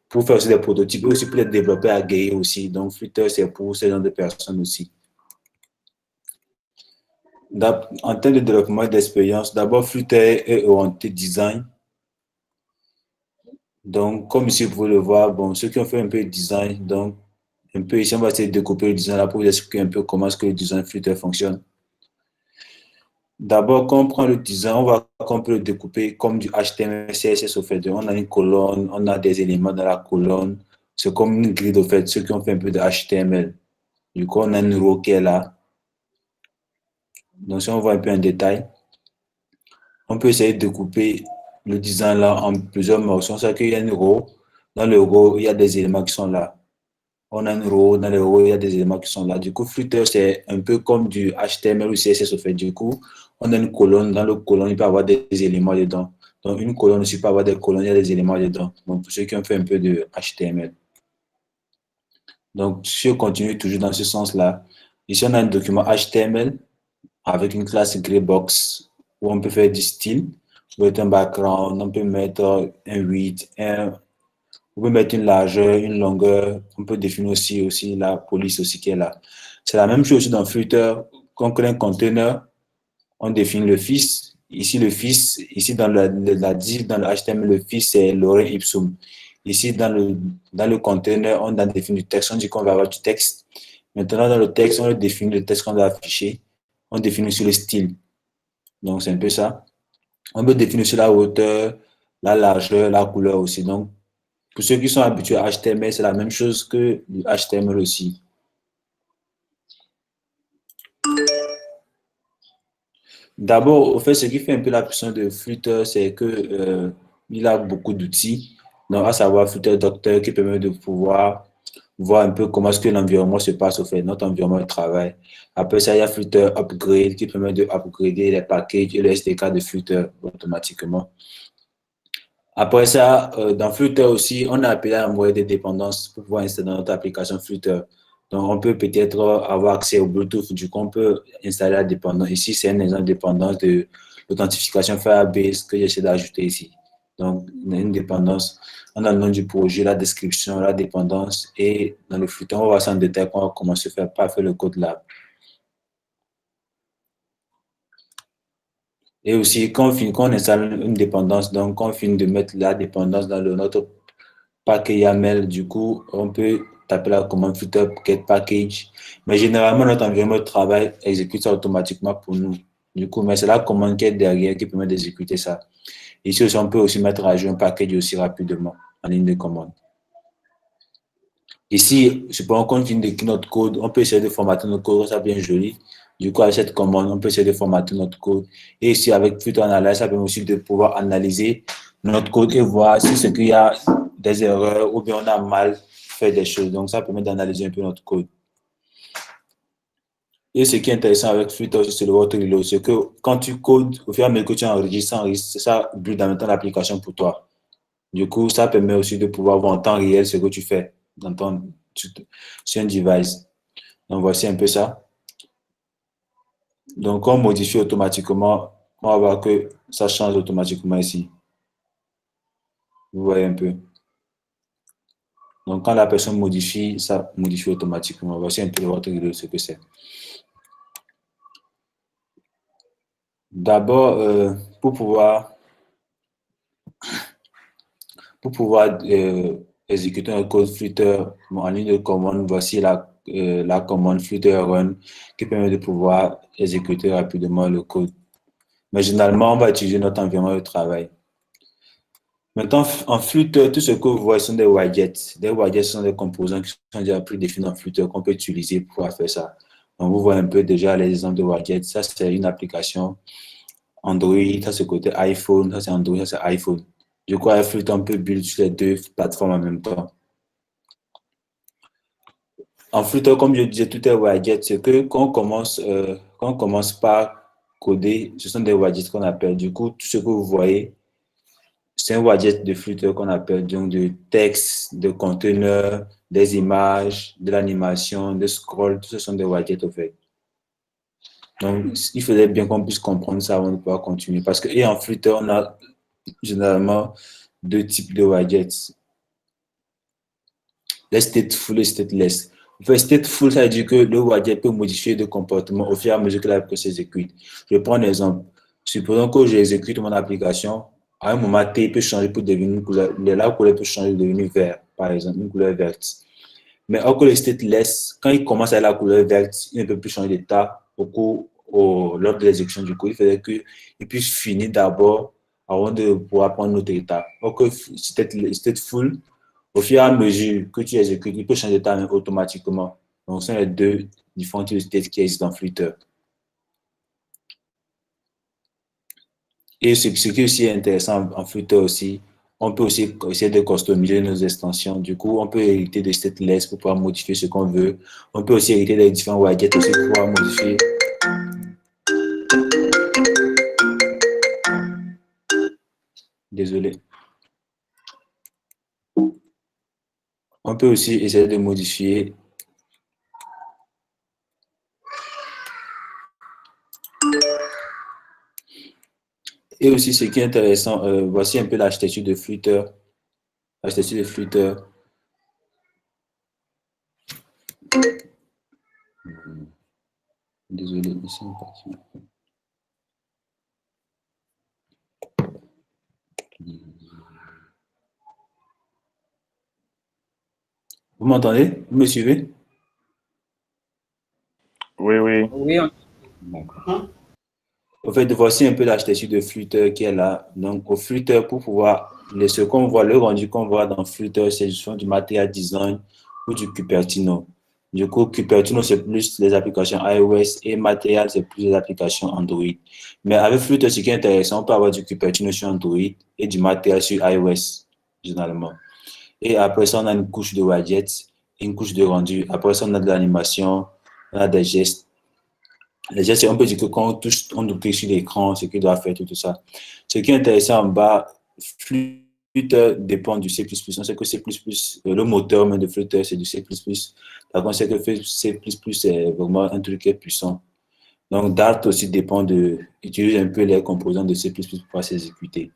pour faire aussi des prototypes, et aussi pour les développeurs aguerris aussi. Donc, Flutter, c'est pour ce genre de personnes aussi. En termes de développement d'expérience, d'abord, Flutter est orienté design. Donc, comme ici, vous pouvez le voir, bon, ceux qui ont fait un peu de design, donc, un peu ici, on va essayer de découper le design là pour vous expliquer un peu comment est-ce que le design Flutter fonctionne. D'abord, quand on prend le design, on peut le découper comme du HTML, CSS au fait. On a une colonne, on a des éléments dans la colonne. C'est comme une grille au fait, ceux qui ont fait un peu de HTML. Du coup, on a une row qui est là. Donc, si on voit un peu en détail, on peut essayer de découper le design là en plusieurs morceaux. C'est qu'il y a une row. Dans le row, il y a des éléments qui sont là. On a une row, dans le row, il y a des éléments qui sont là. Du coup, Flutter, c'est un peu comme du HTML ou CSS au fait. Du coup, on a une colonne. Dans le colonne, il peut y avoir des éléments dedans. Donc, une colonne aussi peut avoir des colonnes, il y a des éléments dedans. Donc, pour ceux qui ont fait un peu de HTML. Donc, si on continue toujours dans ce sens-là, ici, on a un document HTML avec une classe greybox où on peut faire du style, on peut mettre un background, on peut mettre un width, on peut mettre une largeur, une longueur, on peut définir aussi la police aussi qui est là. C'est la même chose aussi dans Flutter. Quand on crée un container, on définit le fils. Ici, le fils, ici dans la div, dans le HTML, le fils, c'est lorem ipsum. Ici, dans le container, on a défini du texte. On dit qu'on va avoir du texte. Maintenant, dans le texte, on définit le texte qu'on va afficher. On définit aussi le style. Donc, c'est un peu ça. On peut définir aussi la hauteur, la largeur, la couleur aussi. Donc, pour ceux qui sont habitués à HTML, c'est la même chose que le HTML aussi. D'abord, au fait, ce qui fait un peu la puissance de Flutter, c'est que il a beaucoup d'outils. Donc, à savoir Flutter Doctor qui permet de pouvoir voir un peu comment est-ce que l'environnement se passe au fait, notre environnement de travail. Après ça, il y a Flutter Upgrade qui permet de upgrader les packages et le SDK de Flutter automatiquement. Après ça, dans Flutter aussi, on a appelé à envoyer des dépendances pour pouvoir installer dans notre application Flutter. Donc, on peut peut-être avoir accès au Bluetooth, du coup, on peut installer la dépendance. Ici, c'est un exemple de dépendance de l'authentification Firebase que j'essaie d'ajouter ici. Donc, on a une dépendance, on a le nom du projet, la description, la dépendance, et dans le Flutter, on va voir ça en détail quand on va commencer à faire le code là. Et aussi, quand on installe une dépendance, donc quand on finit de mettre la dépendance dans notre package YAML, du coup, on peut taper la commande Flutter get package. Mais généralement, notre environnement de travail exécute ça automatiquement pour nous. Du coup, mais c'est la commande qui est derrière qui permet d'exécuter ça. Ici aussi, on peut aussi mettre à jour un package aussi rapidement en ligne de commande. Ici, supposons qu'on finit d'écrire notre code, on peut essayer de formater notre code, ça bien joli. Du coup, avec cette commande, on peut essayer de formater notre code. Et ici, avec Flutter Analyze, ça permet aussi de pouvoir analyser notre code et voir si c'est qu'il y a des erreurs ou bien on a mal fait des choses. Donc, ça permet d'analyser un peu notre code. Et ce qui est intéressant avec Flutter, c'est le water reload. C'est que quand tu codes, au fur et à mesure que tu enregistres, ça build en même temps l'application pour toi. Du coup, ça permet aussi de pouvoir voir en temps réel ce que tu fais sur un device. Donc, voici un peu ça. Donc, on modifie automatiquement, on va voir que ça change automatiquement ici. Vous voyez un peu. Donc, quand la personne modifie, ça modifie automatiquement. Voici un peu votre vidéo, ce que c'est. D'abord, pour pouvoir exécuter un code Flutter en ligne de commande, voici la commande Flutter Run qui permet de pouvoir exécuter rapidement le code. Mais généralement, on va utiliser notre environnement de travail. Maintenant, en Flutter, tout ce que vous voyez sont des widgets. Des widgets sont des composants qui sont déjà prédéfinis en Flutter qu'on peut utiliser pour pouvoir faire ça. Donc, vous voyez un peu déjà les exemples de widgets. Ça, c'est une application Android, ça c'est côté iPhone, ça c'est Android, ça c'est iPhone. Du coup, avec Flutter, on peut build sur les deux plateformes en même temps. En Flutter, comme je disais, tout est widget. C'est que quand on commence par coder, ce sont des widgets qu'on appelle. Du coup, tout ce que vous voyez, c'est un widget de Flutter qu'on appelle donc de texte, de conteneur, des images, de l'animation, de scroll. Tout ce sont des widgets au fait. Donc, il faudrait bien qu'on puisse comprendre ça avant de pouvoir continuer. Parce que, et en Flutter, on a généralement deux types de widgets. les stateful et stateless. En fait, stateful, ça veut dire que le widget peut modifier de comportement au fur et à mesure que l'application s'exécute. Je prends un exemple. Supposons que j'exécute mon application, à un moment T peut changer pour devenir une couleur, la couleur peut changer pour devenir vert, par exemple, une couleur verte. Mais alors que le stateless, quand il commence à la couleur verte, il ne peut plus changer d'état lors de l'exécution du code. Il faudrait qu'il puisse finir d'abord avant de pouvoir prendre notre état. Alors que stateful, au fur et à mesure que tu exécutes, il peut changer d'état automatiquement. Donc, ce sont les deux différents types de state qui existent dans Flutter. Et ce qui est aussi intéressant en Flutter aussi, on peut aussi essayer de customiser nos extensions. Du coup, on peut hériter de stateless pour pouvoir modifier ce qu'on veut. On peut aussi hériter des différents widgets aussi pour pouvoir modifier. Désolé. On peut aussi essayer de modifier et aussi ce qui est intéressant, voici un peu l'architecture de Flutter. L'architecture de Flutter. Désolé, ici on parti. Vous m'entendez? Vous me suivez? Oui, oui. Oui, D'accord. En fait, voici un peu l'architecture de Flutter qui est là. Donc, au Flutter, pour pouvoir, ce qu'on voit, le rendu qu'on voit dans Flutter, c'est soit du Material Design ou du Cupertino. Du coup, Cupertino, c'est plus les applications iOS et Material, c'est plus les applications Android. Mais avec Flutter, ce qui est intéressant, on peut avoir du Cupertino sur Android et du Material sur iOS, généralement. Et après ça, on a une couche de widgets, une couche de rendu. Après ça, on a de l'animation, on a des gestes. Les gestes, on peut dire que quand on touche, on clique sur l'écran, ce qu'il doit faire, tout ça. Ce qui est intéressant en bas, Flutter dépend du C++. On sait que C++, le moteur même de Flutter, c'est du C++. Par contre, on sait que C++ est vraiment un truc qui est puissant. Donc, Dart aussi dépend utilise un peu les composants de C++ pour pouvoir s'exécuter.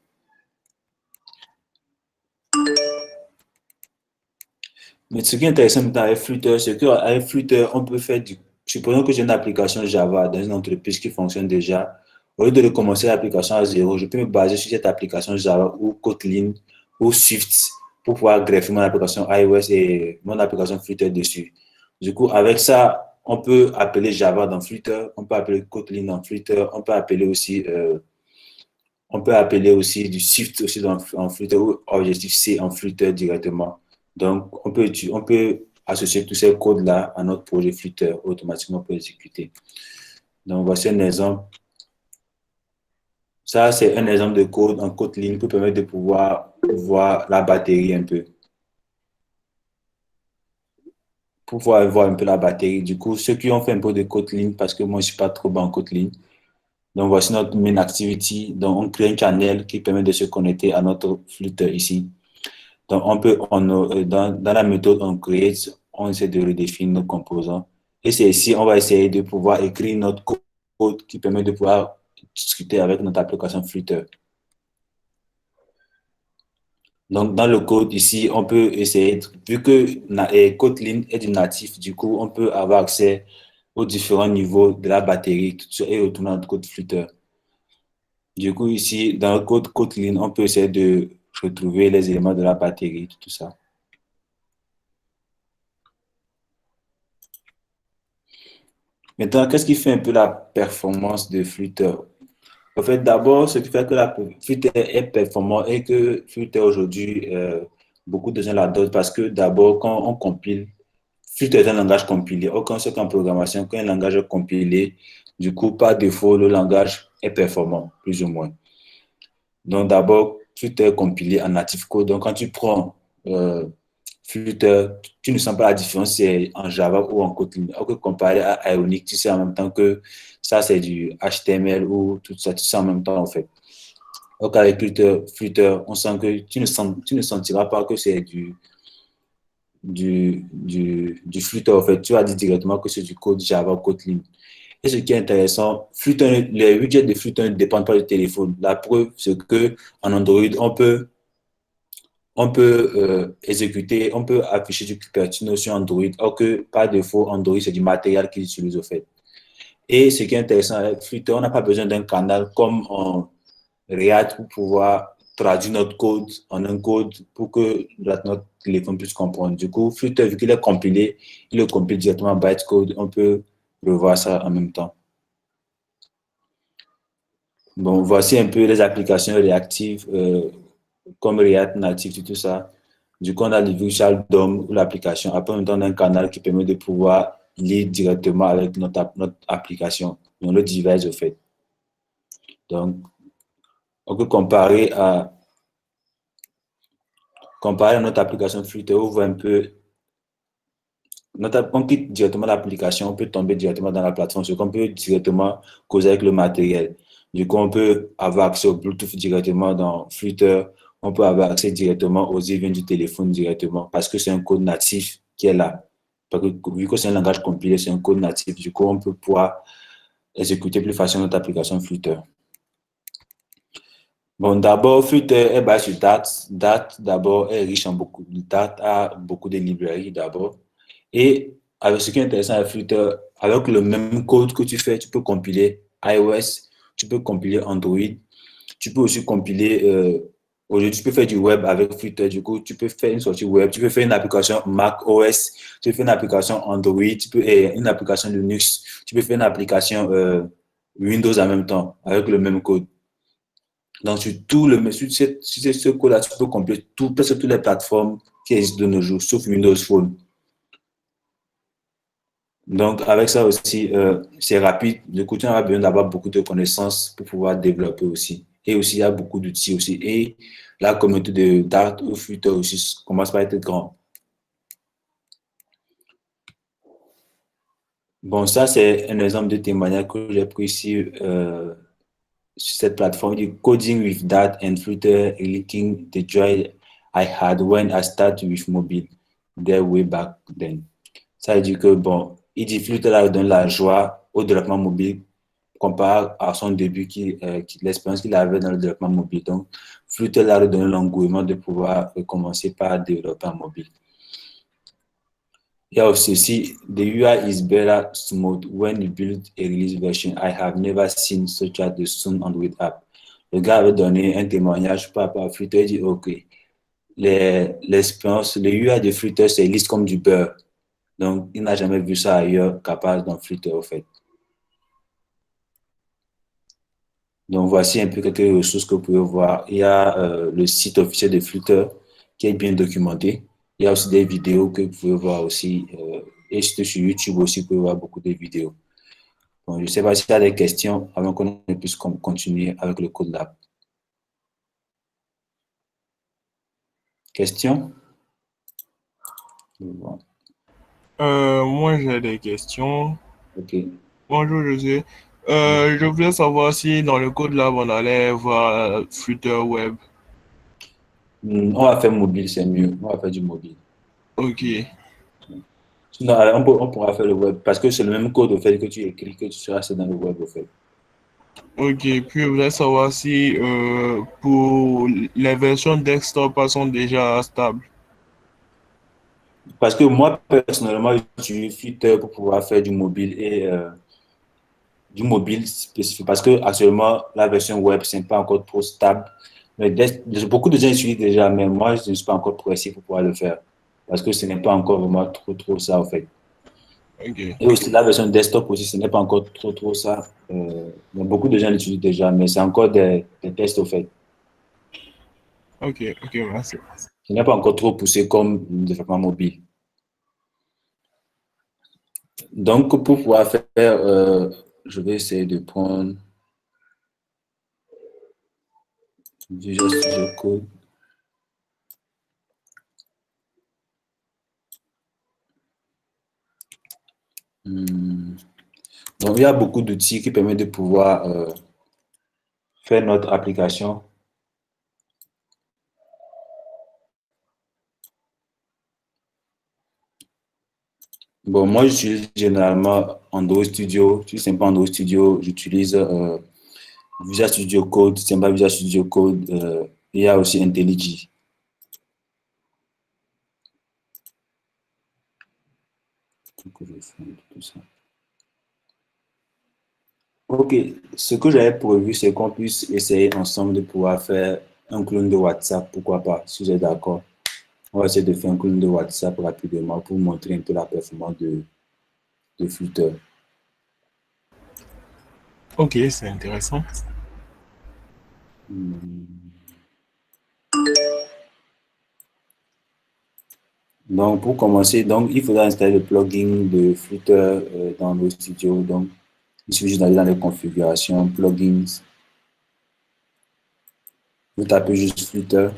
Mais ce qui est intéressant avec Flutter, c'est qu'avec Flutter, on peut faire supposons que j'ai une application Java dans une entreprise qui fonctionne déjà. Au lieu de commencer l'application à zéro, je peux me baser sur cette application Java ou Kotlin ou Swift pour pouvoir greffer mon application iOS et mon application Flutter dessus. Du coup, avec ça, on peut appeler Java dans Flutter, on peut appeler Kotlin dans Flutter, on peut appeler aussi du Swift aussi en Flutter ou Objective-C en Flutter directement. Donc, on peut associer tous ces codes-là à notre projet Flutter automatiquement pour exécuter. Donc, voici un exemple. Ça, c'est un exemple de code en Kotlin pour permettre de pouvoir voir la batterie un peu. Pour pouvoir voir un peu la batterie. Du coup, ceux qui ont fait un peu de Kotlin, parce que moi, je ne suis pas trop bon en Kotlin. Donc, voici notre main activity. Donc, on crée un channel qui permet de se connecter à notre Flutter ici. Donc, dans la méthode on create, on essaie de redéfinir nos composants. Et c'est ici, on va essayer de pouvoir écrire notre code qui permet de pouvoir discuter avec notre application Flutter. Donc, dans le code ici, on peut essayer, vu que Kotlin est du natif, du coup, on peut avoir accès aux différents niveaux de la batterie et retourner notre code Flutter. Du coup, ici, dans le code Kotlin, on peut essayer de retrouver les éléments de la batterie, tout ça. Maintenant, qu'est-ce qui fait un peu la performance de Flutter? En fait, d'abord, ce qui fait que Flutter est performant et que Flutter aujourd'hui, beaucoup de gens l'adoptent parce que d'abord, quand on compile, Flutter est un langage compilé. Or, quand on sait qu'en programmation, quand un langage est compilé, du coup, par défaut, le langage est performant, plus ou moins. Donc, d'abord, Flutter est compilé en native code. Donc, quand tu prends Flutter, tu ne sens pas la différence si c'est en Java ou en Kotlin. Alors que comparé à Ionic, tu sais en même temps que ça, c'est du HTML ou tout ça, tu sais en même temps, en fait. Donc, avec Flutter, on sent que tu ne sentiras pas que c'est du Flutter, en fait. Tu vas dire directement que c'est du code Java ou Kotlin. Et ce qui est intéressant, Flutter, les widgets de Flutter ne dépendent pas du téléphone. La preuve, c'est qu'en Android, on peut exécuter, on peut afficher du Cupertino sur Android, or que par défaut, Android, c'est du matériel qu'ils utilisent au fait. Et ce qui est intéressant avec Flutter, on n'a pas besoin d'un canal comme en React pour pouvoir traduire notre code en un code pour que notre téléphone puisse comprendre. Du coup, Flutter, vu qu'il est compilé, il le compile directement en bytecode. On peut revoir ça en même temps. Bon, voici un peu les applications réactives comme React Native, tout ça. Du coup, on a le Virtual DOM ou l'application. Après, on donne un canal qui permet de pouvoir lire directement avec notre application, dans le device au fait. Donc, on peut comparer à notre application Flutter, on voit un peu, on quitte directement l'application, on peut tomber directement dans la plateforme, c'est qu'on peut directement causer avec le matériel. Du coup, on peut avoir accès au Bluetooth directement dans Flutter, on peut avoir accès directement aux events du téléphone directement, parce que c'est un code natif qui est là. Parce que, vu que c'est un langage compilé, c'est un code natif, du coup, on peut pouvoir exécuter plus facilement notre application Flutter. Bon, d'abord, Flutter est basé sur Dart. Dart, d'abord, est riche en beaucoup. Dart a beaucoup de librairies, d'abord. Et avec ce qui est intéressant avec Flutter, avec le même code que tu fais, tu peux compiler iOS, tu peux compiler Android, tu peux aussi compiler, aujourd'hui, tu peux faire du web avec Flutter. Du coup, tu peux faire une sortie web, tu peux faire une application Mac OS, tu peux faire une application Android, une application Linux, tu peux faire une application Windows en même temps, avec le même code. Donc, sur ce code-là, tu peux compiler presque toutes les plateformes qui existent de nos jours, sauf Windows Phone. Donc, avec ça aussi, c'est rapide. Du coup, tu n'as pas besoin d'avoir beaucoup de connaissances pour pouvoir développer aussi. Et aussi, il y a beaucoup d'outils aussi. Et la communauté de Dart ou Flutter aussi commence par être grand. Bon, ça, c'est un exemple de témoignage que j'ai pris ici sur cette plateforme. Du Coding with Dart and Flutter, linking the joy I had when I started with mobile, there way back then. Ça veut dire que, bon, il dit Flutter là donne la joie au développement mobile comparé à son début, l'expérience qu'il avait dans le développement mobile. Donc, Flutter là donne l'engouement de pouvoir commencer par développer en mobile. Il y a aussi, the UI is better smooth when you build a release version. I have never seen such a soon Android app. Le gars avait donné un témoignage par rapport à Flutter. Il dit, OK, l'expérience, le UI de Flutter, c'est lisse comme du beurre. Donc, il n'a jamais vu ça ailleurs qu'à part dans Flutter, au fait. Donc, voici un peu quelques ressources que vous pouvez voir. Il y a le site officiel de Flutter qui est bien documenté. Il y a aussi des vidéos que vous pouvez voir aussi. Et sur YouTube aussi, vous pouvez voir beaucoup de vidéos. Bon, je ne sais pas s'il y a des questions avant qu'on puisse continuer avec le code lab. Questions? Moi, j'ai des questions. OK. Bonjour, José. Je voulais savoir si dans le code lab, on allait voir Flutter Web. On va faire mobile, c'est mieux. On va faire du mobile. OK. Sinon, on pourra faire le web parce que c'est le même code au fait que tu écris que tu seras dans le web au fait. OK. Puis, je voulais savoir si pour les versions desktop elles sont déjà stables. Parce que moi, personnellement, j'utilise Flutter pour pouvoir faire du mobile et du mobile spécifique parce que actuellement, la version web, c'est pas encore trop stable. Mais beaucoup de gens utilisent déjà, mais moi, je ne suis pas encore pressé pour pouvoir le faire parce que ce n'est pas encore vraiment trop ça, en fait. OK. Et aussi, la version desktop aussi, ce n'est pas encore trop ça. Mais beaucoup de gens l'utilisent déjà, mais c'est encore des tests, au fait. OK. OK, merci. Ce n'est pas encore trop poussé comme le développement mobile. Donc, pour pouvoir faire, je vais essayer de prendre Visual Studio Code. Donc, il y a beaucoup d'outils qui permettent de pouvoir faire notre application. Bon, moi, j'utilise généralement Android Studio. Si ce n'est pas Android Studio, j'utilise Visual Studio Code. Si ce n'est pas Visual Studio Code, il y a aussi IntelliJ. Que je fais de tout ça. Ok, ce que j'avais prévu, c'est qu'on puisse essayer ensemble de pouvoir faire un clone de WhatsApp, pourquoi pas, si vous êtes d'accord. On va essayer de faire un clone de WhatsApp rapidement pour montrer un peu la performance de Flutter. Ok, c'est intéressant. Donc, pour commencer, donc, il faudra installer le plugin de Flutter dans le studio. Donc, il suffit juste d'aller dans les configurations, plugins. Vous tapez juste Flutter.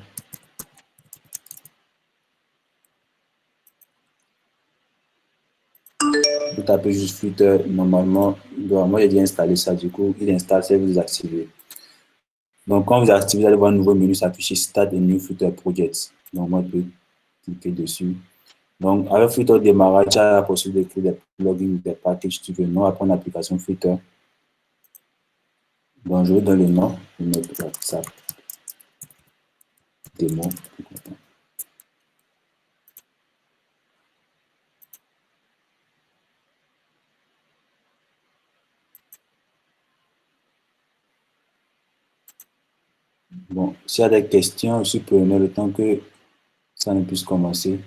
Vous tapez juste Flutter. Normalement, moi, j'ai déjà installé ça. Du coup, il installe, c'est vous activez. Donc, quand vous activez, vous allez voir un nouveau menu s'afficher Start a New Flutter Project. Donc, moi, je peux cliquer dessus. Donc, avec Flutter au démarrage, tu as la possibilité de créer des plugins, des packages, tu veux. Nous, on va prendre l'application Flutter. Donc, je vous donne le nom. Je vais mettre WhatsApp démo. Bon, s'il y a des questions, je suis preneur le temps que ça ne puisse commencer.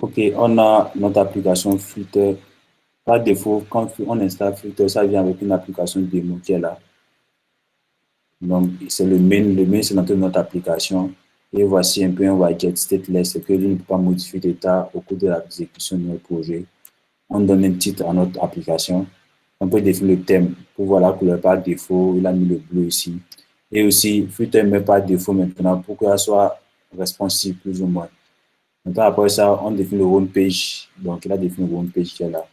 Ok, on a notre application Flutter. Par défaut, quand on installe Flutter, ça vient avec une application démo qui est là. Donc, c'est le main. Le main, c'est notre application. Et voici un peu un widget stateless, c'est que lui ne peut pas modifier d'état au cours de l'exécution de notre projet. On donne un titre à notre application. On peut définir le thème pour voir la couleur par défaut. Il a mis le bleu ici. Et aussi, Flutter met par défaut maintenant pour qu'elle soit responsive plus ou moins. Maintenant, après ça, on définit le home page. Donc, il a défini le home page qui est là.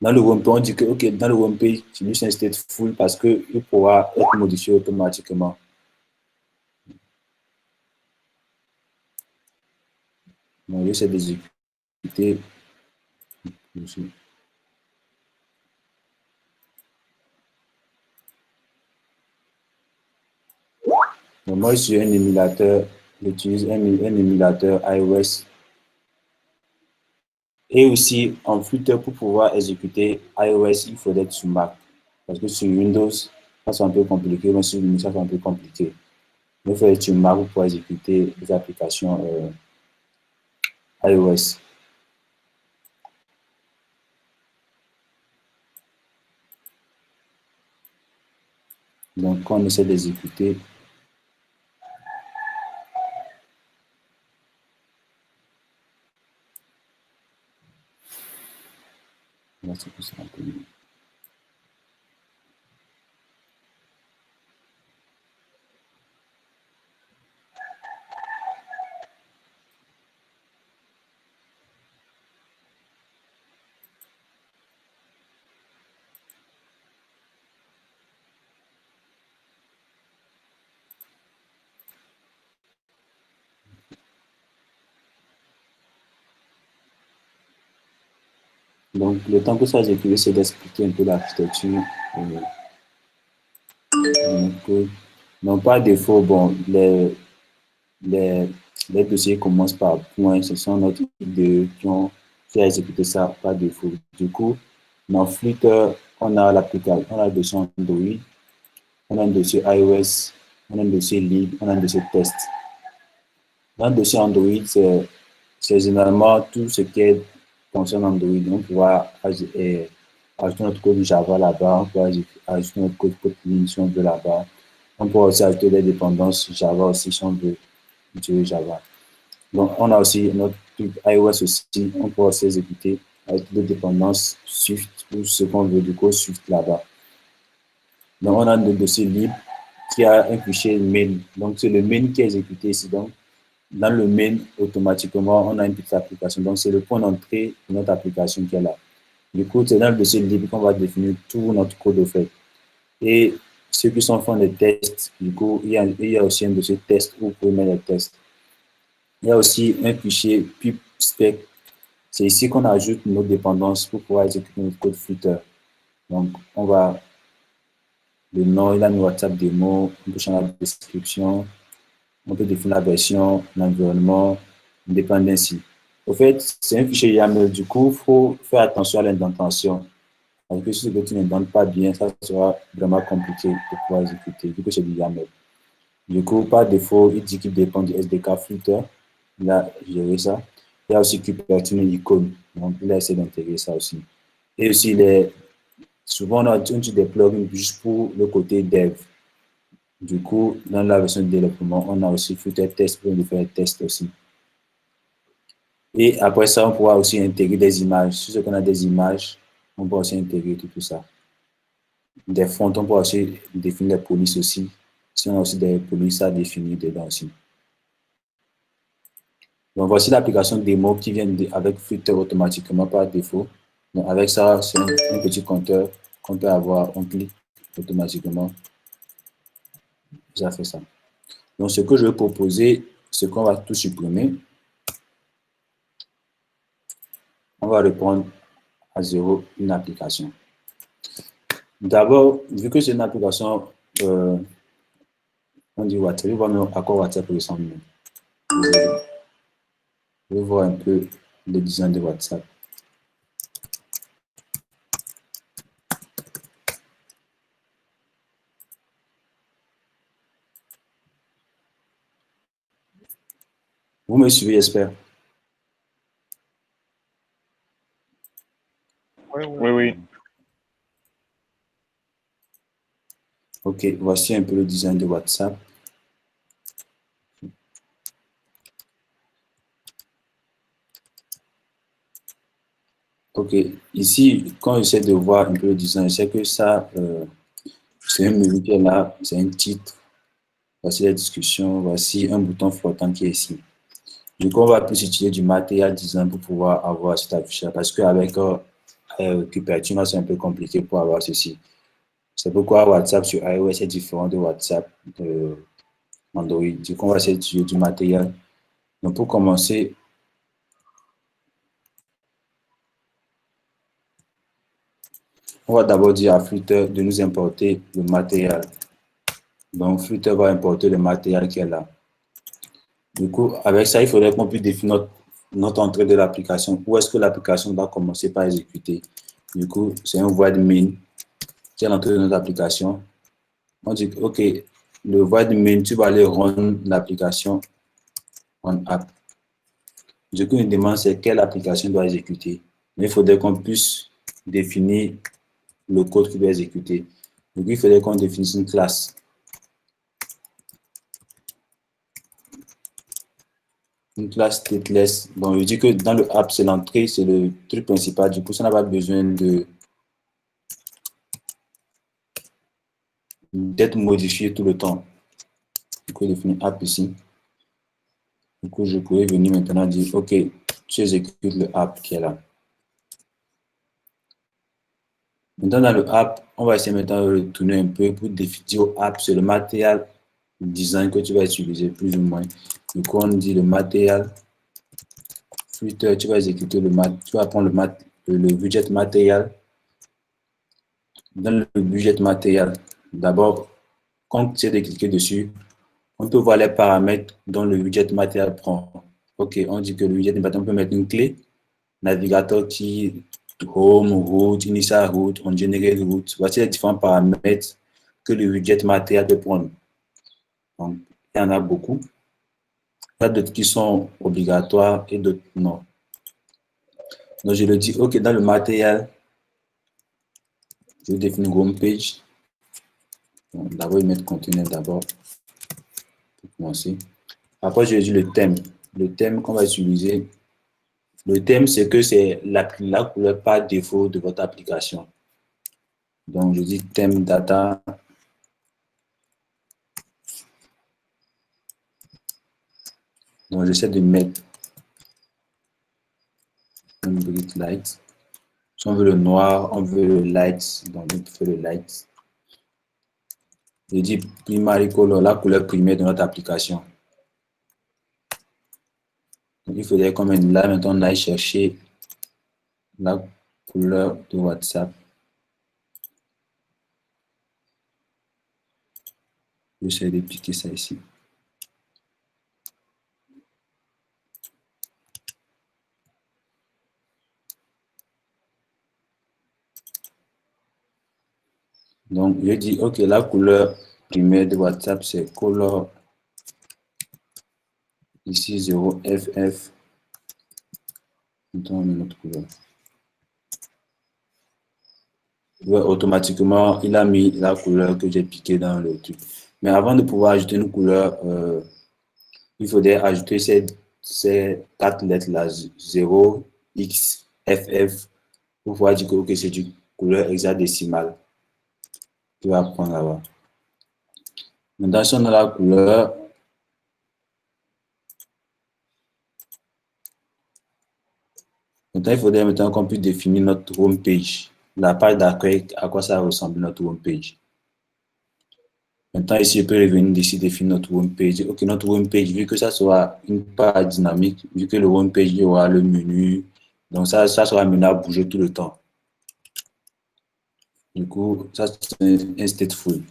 Dans le home page, on dit que, OK, dans le home page, tu lui un stateful parce qu'il pourra être modifié automatiquement. Donc, j'essaie d'exécuter. Donc, moi, je suis un émulateur. J'utilise un émulateur iOS. Et aussi, en Flutter, pour pouvoir exécuter iOS, il faut être sur Mac. Parce que sur Windows, ça c'est un peu compliqué, mais sur Linux, ça c'est un peu compliqué. Il faut être sur Mac pour pouvoir exécuter les applications iOS. Donc, quand on essaie d'exécuter, là, c'est plus un peu mieux. Donc, le temps que ça exécute, c'est d'expliquer un peu l'architecture. Donc, par défaut, bon, les, les dossiers commencent par point. Ce sont notre IDE qui a exécuté ça par défaut. Du coup, dans Flutter, on a l'application, on a le dossier Android, on a un dossier iOS, on a un dossier lib, on a un dossier test. Dans le dossier Android, c'est généralement tout ce qui concerne Android. On pourra ajouter notre code Java là-bas, on peut ajouter notre code Kotlin si on veut là-bas. On peut aussi ajouter des dépendances Java aussi si on veut utiliser Java. Donc, on a aussi notre iOS aussi, on peut aussi exécuter avec des dépendances Swift ou ce qu'on veut du code Swift là-bas. Donc, on a le dossier libre qui a un fichier main. Donc, c'est le main qui est exécuté ici. Donc, dans le main, automatiquement, on a une petite application. Donc, c'est le point d'entrée de notre application qui est là. Du coup, c'est dans le dossier libre qu'on va définir tout notre code au fait. Et ceux qui sont font des tests, du coup, il y a aussi un dossier test où vous pouvez mettre les tests. Il y a aussi un fichier pip spec. C'est ici qu'on ajoute nos dépendances pour pouvoir exécuter notre code Flutter. Donc, on va le nom, il a mis WhatsApp démo, on peut changer la description, on peut définir la version, l'environnement, dependency. Au fait, c'est un fichier YAML, du coup, il faut faire attention à l'indentation. Parce que si tu n'indentes pas bien, ça sera vraiment compliqué de pouvoir exécuter, vu que c'est du YAML. Du coup, par défaut, il dit qu'il dépend du SDK Flutter. Il a géré ça. Il y a aussi Cupertino Icon. Donc, il a essayé d'intégrer ça aussi. Et aussi, souvent, on a des plugins juste pour le côté dev. Du coup, dans la version de développement, on a aussi Flutter Test pour nous faire des tests aussi. Et après ça, on pourra aussi intégrer des images. Si on a des images, on peut aussi intégrer tout ça. Des fonds, on peut aussi définir les polices aussi. Si on a aussi des polices à définir dedans aussi. Donc, voici l'application démo qui vient avec Flutter automatiquement par défaut. Donc, avec ça, c'est un petit compteur qu'on peut avoir. On clique automatiquement. Ça fait ça. Donc, ce que je vais proposer, c'est qu'on va tout supprimer. On va reprendre à zéro une application. D'abord, vu que c'est une application, on dit WhatsApp, je vais voir à quoi WhatsApp ressemble. Je vais voir un peu le design de WhatsApp. Vous me suivez, j'espère. Oui, oui. Ok, voici un peu le design de WhatsApp. Ok, ici, quand j'essaie de voir un peu le design, je sais que ça, c'est un menu qui est là, c'est un titre. Voici la discussion, voici un bouton flottant qui est ici. Du coup, on va plus utiliser du matériel design pour pouvoir avoir cet affichage parce qu'avec Cupertino, c'est un peu compliqué pour avoir ceci. C'est pourquoi WhatsApp sur iOS est différent de WhatsApp de Android. Du coup, on va essayer d'utiliser du matériel. Donc, pour commencer, on va d'abord dire à Flutter de nous importer le matériel. Donc, Flutter va importer le matériel qui est là. Du coup, avec ça, il faudrait qu'on puisse définir notre entrée de l'application. Où est-ce que l'application va commencer par exécuter? Du coup, c'est un void main qui est l'entrée de notre application. On dit, OK, le void main, tu vas aller run l'application en app. Du coup, une demande, c'est quelle application doit exécuter. Mais il faudrait qu'on puisse définir le code qui doit exécuter. Donc, il faudrait qu'on définisse une classe. Une classe stateless. Bon, je dis que dans le app, c'est l'entrée, c'est le truc principal. Du coup, ça n'a pas besoin d'être modifié tout le temps. Du coup, définir app ici. Du coup, je pourrais venir maintenant dire, OK, tu exécutes le app qui est là. Maintenant, dans le app, on va essayer maintenant de retourner un peu pour définir au app, c'est le matériel design que tu vas utiliser, plus ou moins. Du coup, on dit le matériel. Flutter, tu vas exécuter tu vas prendre le budget matériel. Dans le budget matériel, d'abord, quand tu essaies de cliquer dessus, on peut voir les paramètres dont le budget matériel prend. OK, on dit que le budget matériel, on peut mettre une clé, navigateur qui, home, route, initial route, on generate route. Voici les différents paramètres que le budget matériel peut prendre. Donc, il y en a beaucoup. Il y a d'autres qui sont obligatoires et d'autres non. Donc, je le dis, OK, dans le matériel, je vais définir home page. D'abord, je vais mettre conteneur d'abord pour commencer. Après, je vais dire le thème. Le thème qu'on va utiliser. Le thème, c'est que c'est la couleur par défaut de votre application. Donc, je dis thème data. Donc, j'essaie de mettre un bright light. Si on veut le noir, on veut le light. Donc, on fait le light. Je dis primary color, la couleur primaire de notre application. Donc, il faudrait qu'on mette là, maintenant, on aille chercher la couleur de WhatsApp. J'essaie de piquer ça ici. Donc, je dis, OK, la couleur primaire de WhatsApp, c'est color. Ici, 0FF. Maintenant, on met notre couleur. Ouais, automatiquement, il a mis la couleur que j'ai piquée dans le truc. Mais avant de pouvoir ajouter une couleur, il faudrait ajouter ces 4 lettres-là, 0, X, FF, pour pouvoir dire que c'est du couleur hexadécimale. Tu vas prendre là-bas. Maintenant, si on a la couleur, maintenant, il faudrait maintenant qu'on puisse définir notre home page. La page d'accueil, à quoi ça ressemble notre home page. Maintenant, ici, je peux revenir ici, définir notre home page. OK, notre home page, vu que ça sera une page dynamique, vu que le home page, il y aura le menu. Donc, ça sera amené à bouger tout le temps. Du coup, ça, c'est un stateful.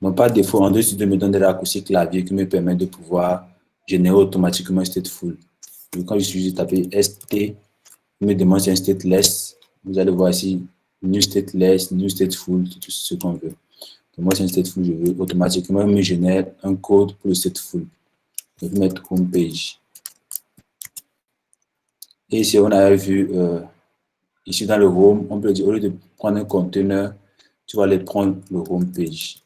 Donc, par défaut, en dessous de me donner des raccourcis clavier qui me permettent de pouvoir générer automatiquement un stateful. Donc, quand je suis tapé ST, il me demande si c'est un stateless. Vous allez voir ici, new stateless, new stateful, tout ce qu'on veut. Donc, moi, c'est un stateful, je veux automatiquement me génère un code pour le stateful. Je vais mettre home page. Et ici, on a vu, ici dans le home, on peut dire, au lieu de prendre un conteneur, tu vas aller prendre le home page.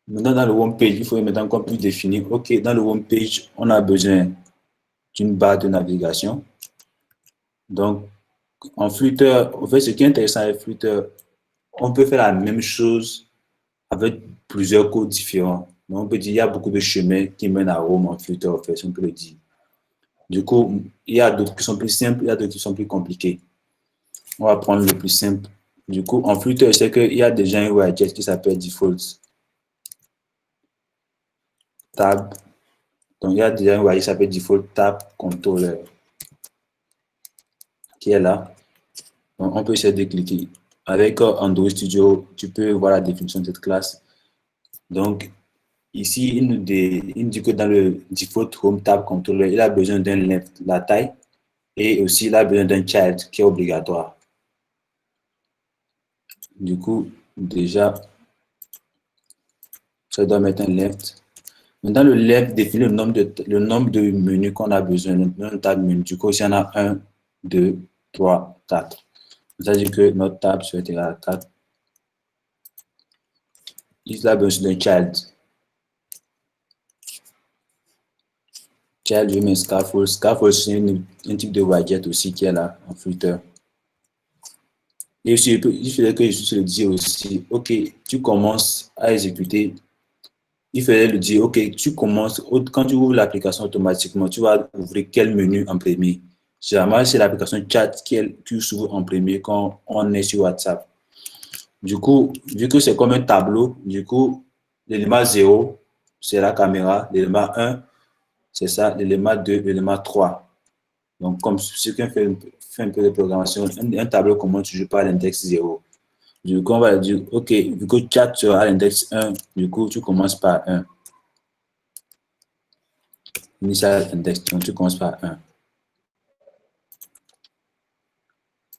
Maintenant, dans le home page, il faut maintenant qu'on puisse définir, OK, dans le home page, on a besoin d'une barre de navigation. Donc, en Flutter, en fait, ce qui est intéressant avec Flutter, on peut faire la même chose avec plusieurs codes différents. Donc, on peut dire qu'il y a beaucoup de chemins qui mènent à Rome en Flutter, en fait, si on peut le dire. Du coup, il y a d'autres qui sont plus simples, il y a d'autres qui sont plus compliqués. On va prendre le plus simple. Du coup, en Flutter, c'est qu'il y a déjà un widget qui s'appelle Default Tab. Donc, il y a déjà un widget qui s'appelle Default Tab Controller qui est là. Donc, on peut essayer de cliquer. Avec Android Studio, tu peux voir la définition de cette classe. Donc, ici, il nous dit que dans le Default Home Tab Controller, il a besoin d'un length, la taille, et aussi il a besoin d'un child qui est obligatoire. Du coup, déjà, ça doit mettre un left. Maintenant, le left définit le nombre de menus qu'on a besoin, le tab menu. Du coup, s'il y en a 1, 2, 3, 4. Ça veut dire que notre tab soit égal à 4. Il a besoin d'un child. Child, je mets scaffold. Scaffold, c'est un type de widget aussi qui est là en Flutter. Et aussi, il faudrait que je le dise aussi, OK, tu commences à exécuter. Il fallait le dire, OK, tu commences, quand tu ouvres l'application automatiquement, tu vas ouvrir quel menu en premier. Généralement, c'est l'application chat qui s'ouvre en premier quand on est sur WhatsApp. Du coup, vu que c'est comme un tableau, du coup, l'élément 0, c'est la caméra, l'élément 1, c'est ça, l'élément 2, l'élément 3. Donc, comme si quelqu'un fait un peu de programmation, un tableau commence toujours par l'index 0. Du coup, on va dire, OK, vu que chat sera à l'index 1, du coup, tu commences par 1. Initial index, donc tu commences par 1.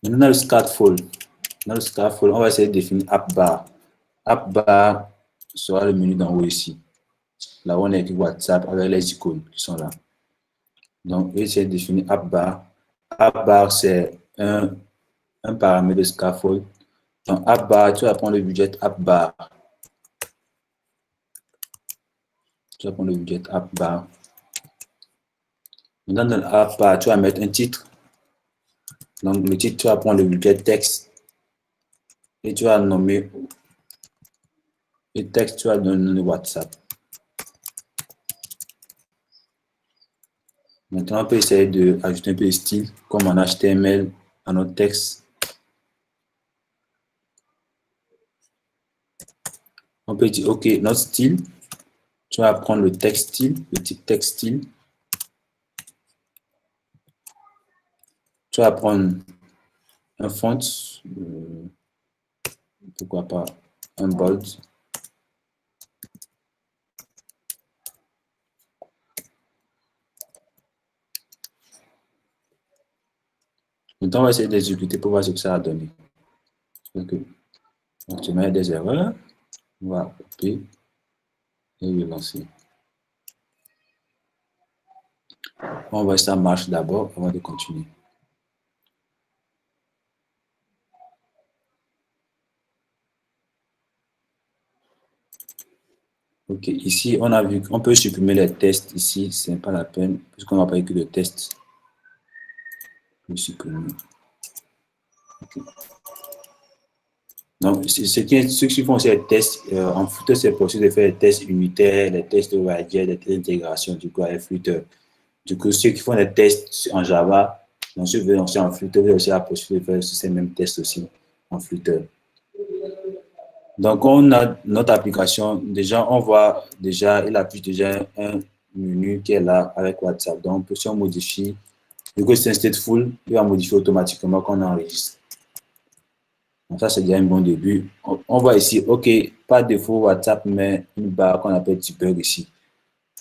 Maintenant, dans le scaffold, on va essayer de définir app bar. App bar sera le menu d'en haut ici. Là où on est avec WhatsApp avec les icônes qui sont là. Donc, on va essayer de définir app bar. App bar, c'est un paramètre de scaffold. Donc, app bar, tu vas prendre le budget app bar. Tu vas prendre le budget app bar. Maintenant, dans l'app bar, tu vas mettre un titre. Donc, le titre, tu vas prendre le budget texte. Et tu vas nommer et texte, tu vas donner le WhatsApp. Maintenant, on peut essayer d'ajouter un peu de style, comme en HTML, à notre texte. On peut dire, OK, notre style, tu vas prendre le texte style, le type texte style. Tu vas prendre un font, pourquoi pas un bold. Maintenant, on va essayer d'exécuter pour voir ce que ça va donner. Donc, tu mets des erreurs, on va copier et relancer. On va voir si ça marche d'abord avant de continuer. OK, ici, on a vu qu'on peut supprimer les tests. Ici, ce n'est pas la peine, puisqu'on n'a pas écrit de test. On peut supprimer. Okay. Donc, ceux qui font ces tests, en Flutter, c'est possible de faire des tests unitaires, des tests de widget, des tests d'intégration, du coup, avec Flutter. Du coup, ceux qui font des tests en Java, donc ceux qui veulent aussi en Flutter, vous avez aussi la possibilité de faire ces mêmes tests aussi en Flutter. Donc, on a notre application. Déjà, on voit déjà, il affiche déjà un menu qui est là avec WhatsApp. Donc, si on modifie, du coup, c'est un stateful, il va modifier automatiquement quand on enregistre. Donc, ça, c'est déjà un bon début. On voit ici, OK, pas de défaut WhatsApp, mais une barre qu'on appelle debug ici.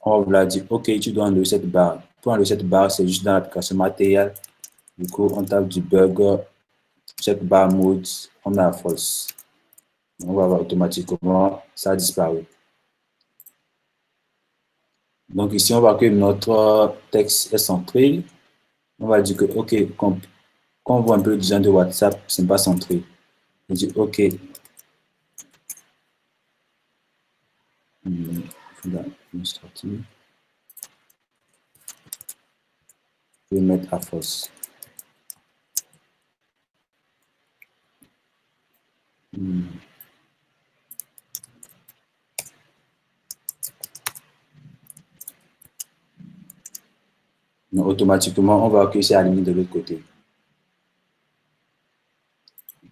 On va dire, OK, tu dois enlever cette barre. Pour enlever cette barre, c'est juste dans l'application matérielle. Du coup, on tape debug, check bar mode, on a false. On va voir automatiquement, ça a disparu. Donc ici, on voit que notre texte est centré. On va dire que, OK, quand on voit un peu le design de WhatsApp, ce n'est pas centré. On dit, OK. Je vais mettre à false. Donc, automatiquement, on va que c'est aligné de l'autre côté.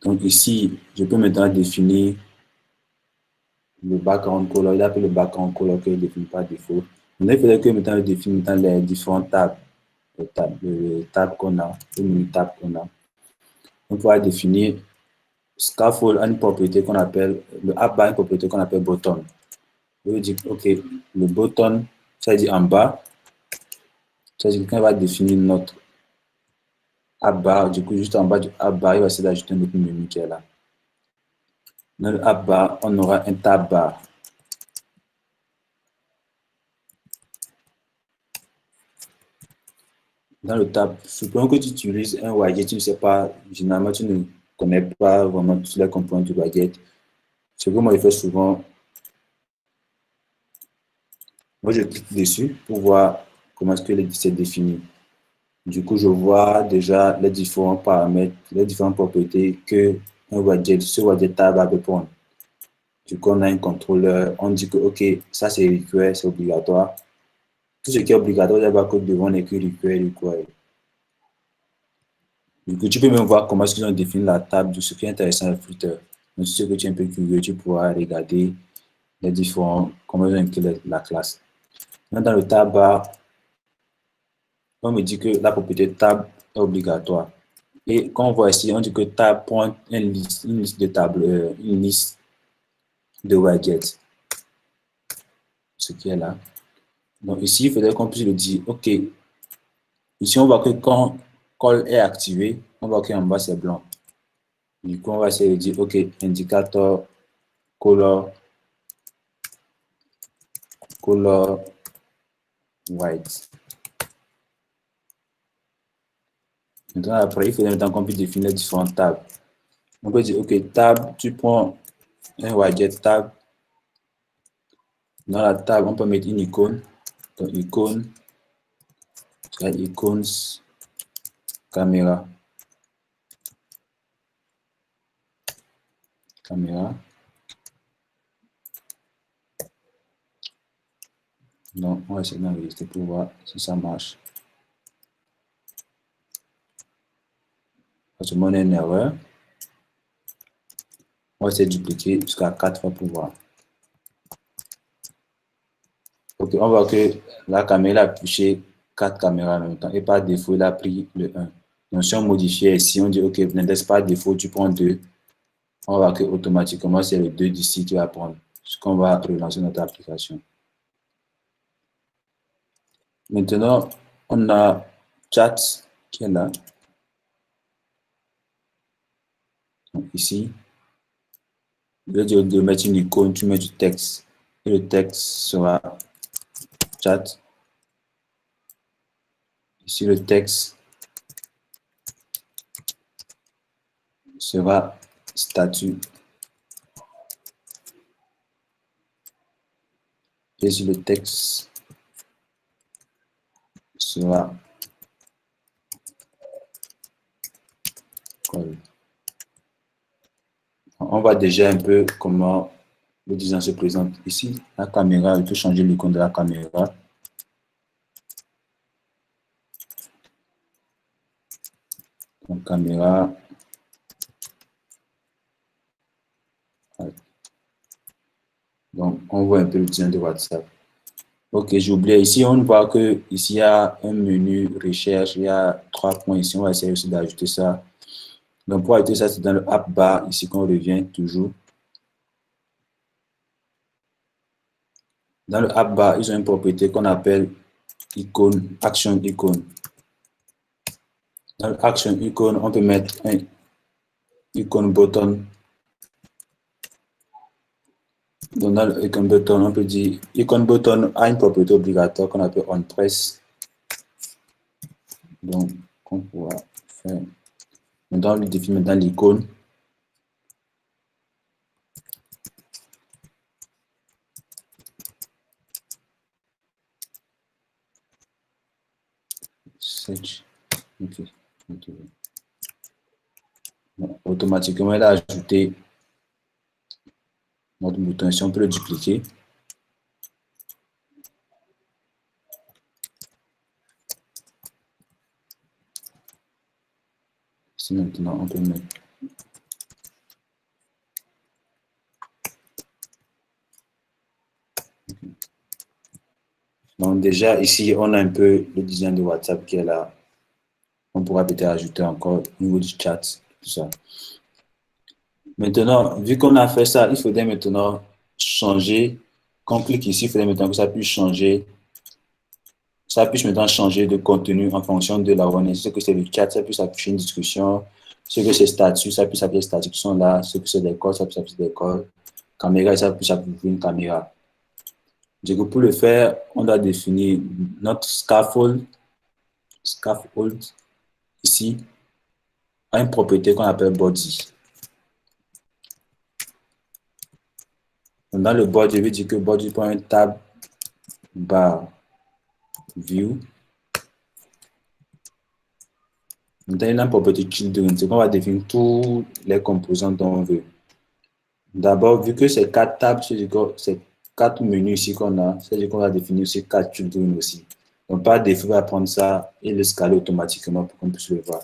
Donc ici, je peux maintenant définir le background color. Il appelle le background color qu'il ne définit pas défaut. Maintenant, il faudrait que maintenant je définisse les différents tabs. Le tab qu'on a, le menu tab qu'on a. On pourra définir scaffold une propriété qu'on appelle, le app bar une propriété qu'on appelle button. Je veux dire, OK, le button, ça veut dire en bas. Ça veut dire qu'on va définir notre app bar. Du coup, juste en bas du app bar, il va essayer d'ajouter un autre menu qui est là. Dans le app bar, on aura un tab bar. Dans le tab, supposons que tu utilises un widget, tu ne sais pas, généralement, tu ne connais pas vraiment tous les composants du widget. Ce que moi, je fais souvent, moi, je clique dessus pour voir comment est-ce que c'est défini. Du coup, je vois déjà les différents paramètres, les différentes propriétés que ce widget tab va répondre. Du coup, on a un contrôleur, on dit que, OK, ça c'est require, c'est obligatoire. Tout ce qui est obligatoire, il y a que devant écrit require. Du coup, tu peux même voir comment est-ce qu'ils ont défini la table, de ce qui est intéressant avec Flutter. Donc, si tu es un peu curieux, tu pourras regarder les différents, comment ils ont inclus la classe. Dans le tab bar, on me dit que la propriété tab est obligatoire. Et quand on voit ici, on dit que tab prend une liste de tables, une liste de widgets. Ce qui est là. Donc ici, il faudrait qu'on puisse le dire, OK. Ici, on voit que quand call est activé, on voit qu'en bas, c'est blanc. Du coup, on va essayer de dire, OK, indicator color white. Maintenant, après, il faudrait maintenant qu'on puisse définir les différentes tables. On peut dire, OK, tab, tu prends un widget tab. Dans la table, on peut mettre une icône. Donc, icône, icônes, caméra. Donc, on va essayer d'enregistrer pour voir si ça marche. Parce que on a une erreur. On va essayer de dupliquer jusqu'à 4 fois pour voir. Ok, on voit que la caméra a touché 4 caméras en même temps et par défaut, il a pris le 1. Donc, si on modifie ici, on dit ok, n'index par défaut, tu prends 2. On voit que automatiquement, c'est le 2 d'ici qui va prendre. Ce qu'on va relancer notre application. Maintenant, on a chat qui est là. Donc, ici, au lieu de mettre une icône, tu mets du texte. Et le texte sera chat. Ici, le texte sera statut. Et ici, le texte sera call. On voit déjà un peu comment le design se présente. Ici, la caméra, il peut changer l'icône de la caméra. Donc, caméra. Donc, on voit un peu le design de WhatsApp. Ok, j'ai oublié. Ici, on voit que ici, il y a un menu recherche. Il y a 3 points ici. On va essayer aussi d'ajouter ça. Donc, pour ajouter ça, c'est dans le app bar, ici qu'on revient toujours. Dans le app bar, ils ont une propriété qu'on appelle icône, action icône. Dans le action icône, on peut mettre un icône button. Donc, dans le icône button, on peut dire icône button a une propriété obligatoire qu'on appelle on press. Donc, on pourra faire. Maintenant, on lui définit maintenant l'icône. Search. Ok. Bon, automatiquement, elle a ajouté notre bouton. Si on peut le dupliquer. Si maintenant, on peut mettre. Donc déjà, ici, on a un peu le design de WhatsApp qui est là. On pourra peut-être ajouter encore au niveau du chat, tout ça. Maintenant, vu qu'on a fait ça, il faudrait maintenant changer. Quand on clique ici, il faudrait maintenant que ça puisse changer. Ça puisse maintenant changer de contenu en fonction de la on ce que c'est le chat, ça puisse afficher une discussion. Ce que c'est statut, ça puisse afficher statuts qui sont là. Ce que c'est des calls, ça puisse afficher des calls. Caméra, ça puisse afficher une caméra. Du coup, pour le faire, on doit définir notre scaffold ici a une propriété qu'on appelle body. Dans le body, je vais dire que body.tab bar view. Maintenant, il a une propriété children, c'est qu'on va définir tous les composants dont on veut. D'abord, vu que c'est 4 tables, c'est 4 menus ici qu'on a, c'est-à-dire qu'on va définir aussi 4 children aussi. Donc, par défaut, on va prendre ça et le scaler automatiquement pour qu'on puisse le voir.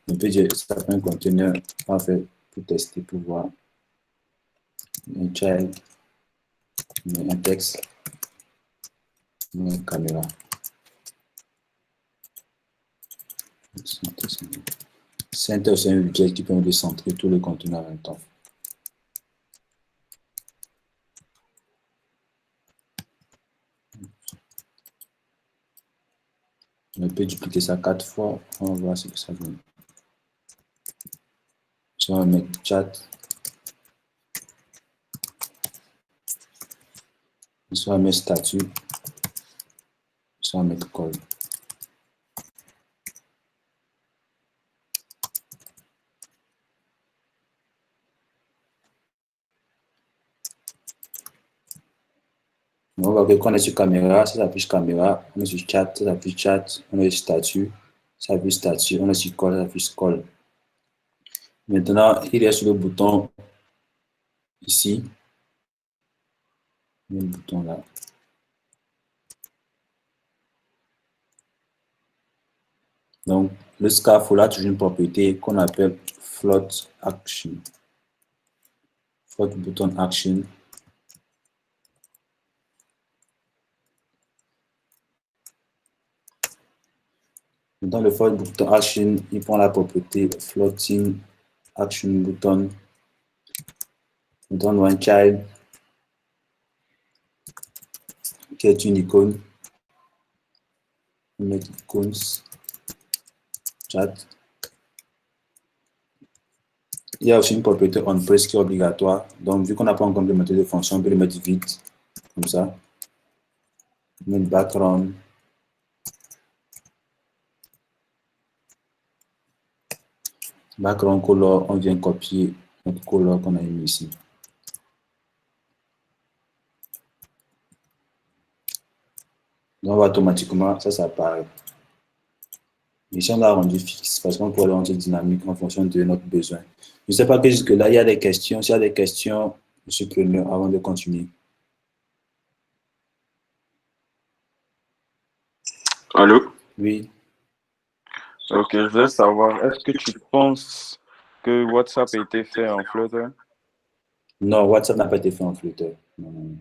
On peut dire ça fait un conteneur, on va faire pour tester, pour voir. Un child, un texte, une caméra. Center, c'est un budget qui permet de centrer tout le contenu en même temps. On peut dupliquer ça 4 fois. On va voir ce que ça donne. Si on va mettre chat. Si on va mettre statut. Si on va mettre call. On va voir qu'on est sur caméra, ça s'affiche caméra. On est sur chat, ça s'affiche chat. On est sur statut, ça s'affiche statut. On est sur call, ça s'affiche call. Maintenant, il est sur le bouton ici. Il y a un bouton là. Donc, le scaffold a toujours une propriété qu'on appelle float action. Float button action. Dans le float button action, il prend la propriété floating action button. On donne one child qui est une icône. On met icônes chat. Il y a aussi une propriété onPress qui est obligatoire. Donc, vu qu'on n'a pas encore implémenté de fonction, on peut le mettre vite, comme ça. On met le background. Background color, on vient copier notre color qu'on a mis ici. Donc, automatiquement, ça apparaît. Ici, on l'a rendu fixe parce qu'on peut le rendre dynamique en fonction de notre besoin. Je ne sais pas que jusque-là, il y a des questions. S'il y a des questions, je suis preneur avant de continuer. Allô? Oui. Ok, je voulais savoir, est-ce que tu penses que WhatsApp a été fait en Flutter? Non, WhatsApp n'a pas été fait en Flutter. Non.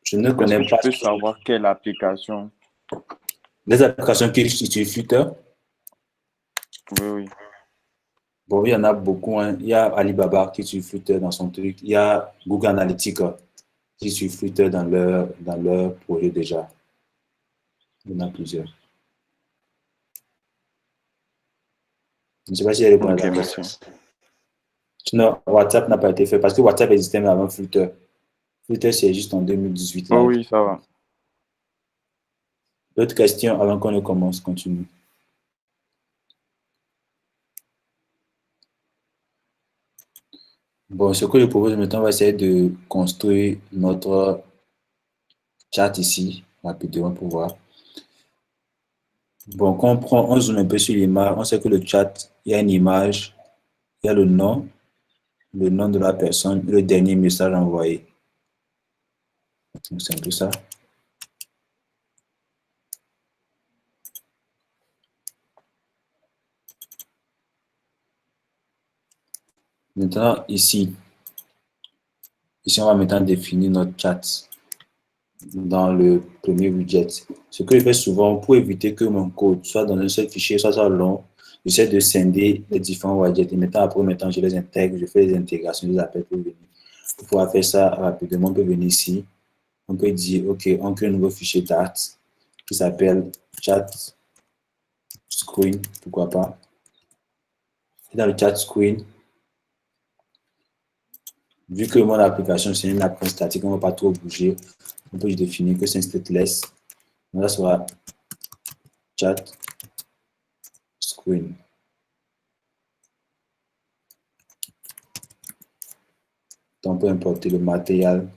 Je ne connais Est-ce que pas. tu peux savoir quelle application? Les applications qui utilisent Flutter. Oui, oui. Bon, il y en a beaucoup. Hein. Il y a Alibaba qui utilise Flutter dans son truc. Il y a Google Analytics qui utilise Flutter dans leur projet déjà. Il y en a plusieurs. Je ne sais pas si j'ai répondu à la question. Merci. Sinon, WhatsApp n'a pas été fait parce que WhatsApp existait même avant Flutter. Flutter, c'est juste en 2018. Oh oui, ça va. D'autres questions avant qu'on ne commence, continue. Bon, ce que je propose maintenant, on va essayer de construire notre chat ici, rapidement pour voir. Bon, quand on zoome un peu sur l'image, on sait que le chat, il y a une image, il y a le nom de la personne, le dernier message envoyé. Donc, c'est un peu ça. Maintenant, ici, on va maintenant définir notre chat dans le premier widget. Ce que je fais souvent pour éviter que mon code soit dans un seul fichier, soit long, j'essaie de scinder les différents widgets. Et maintenant, je les intègre, je fais des intégrations, des appels pour venir. Pour pouvoir faire ça rapidement, on peut venir ici. On peut dire, OK, on crée un nouveau fichier date qui s'appelle chat screen, pourquoi pas. Et dans le chat screen, vu que mon application, c'est une application statique, on ne va pas trop bouger. On peut définir que c'est un stateless. Donc là, ça sera chat screen. Donc, on peut importer le matériel.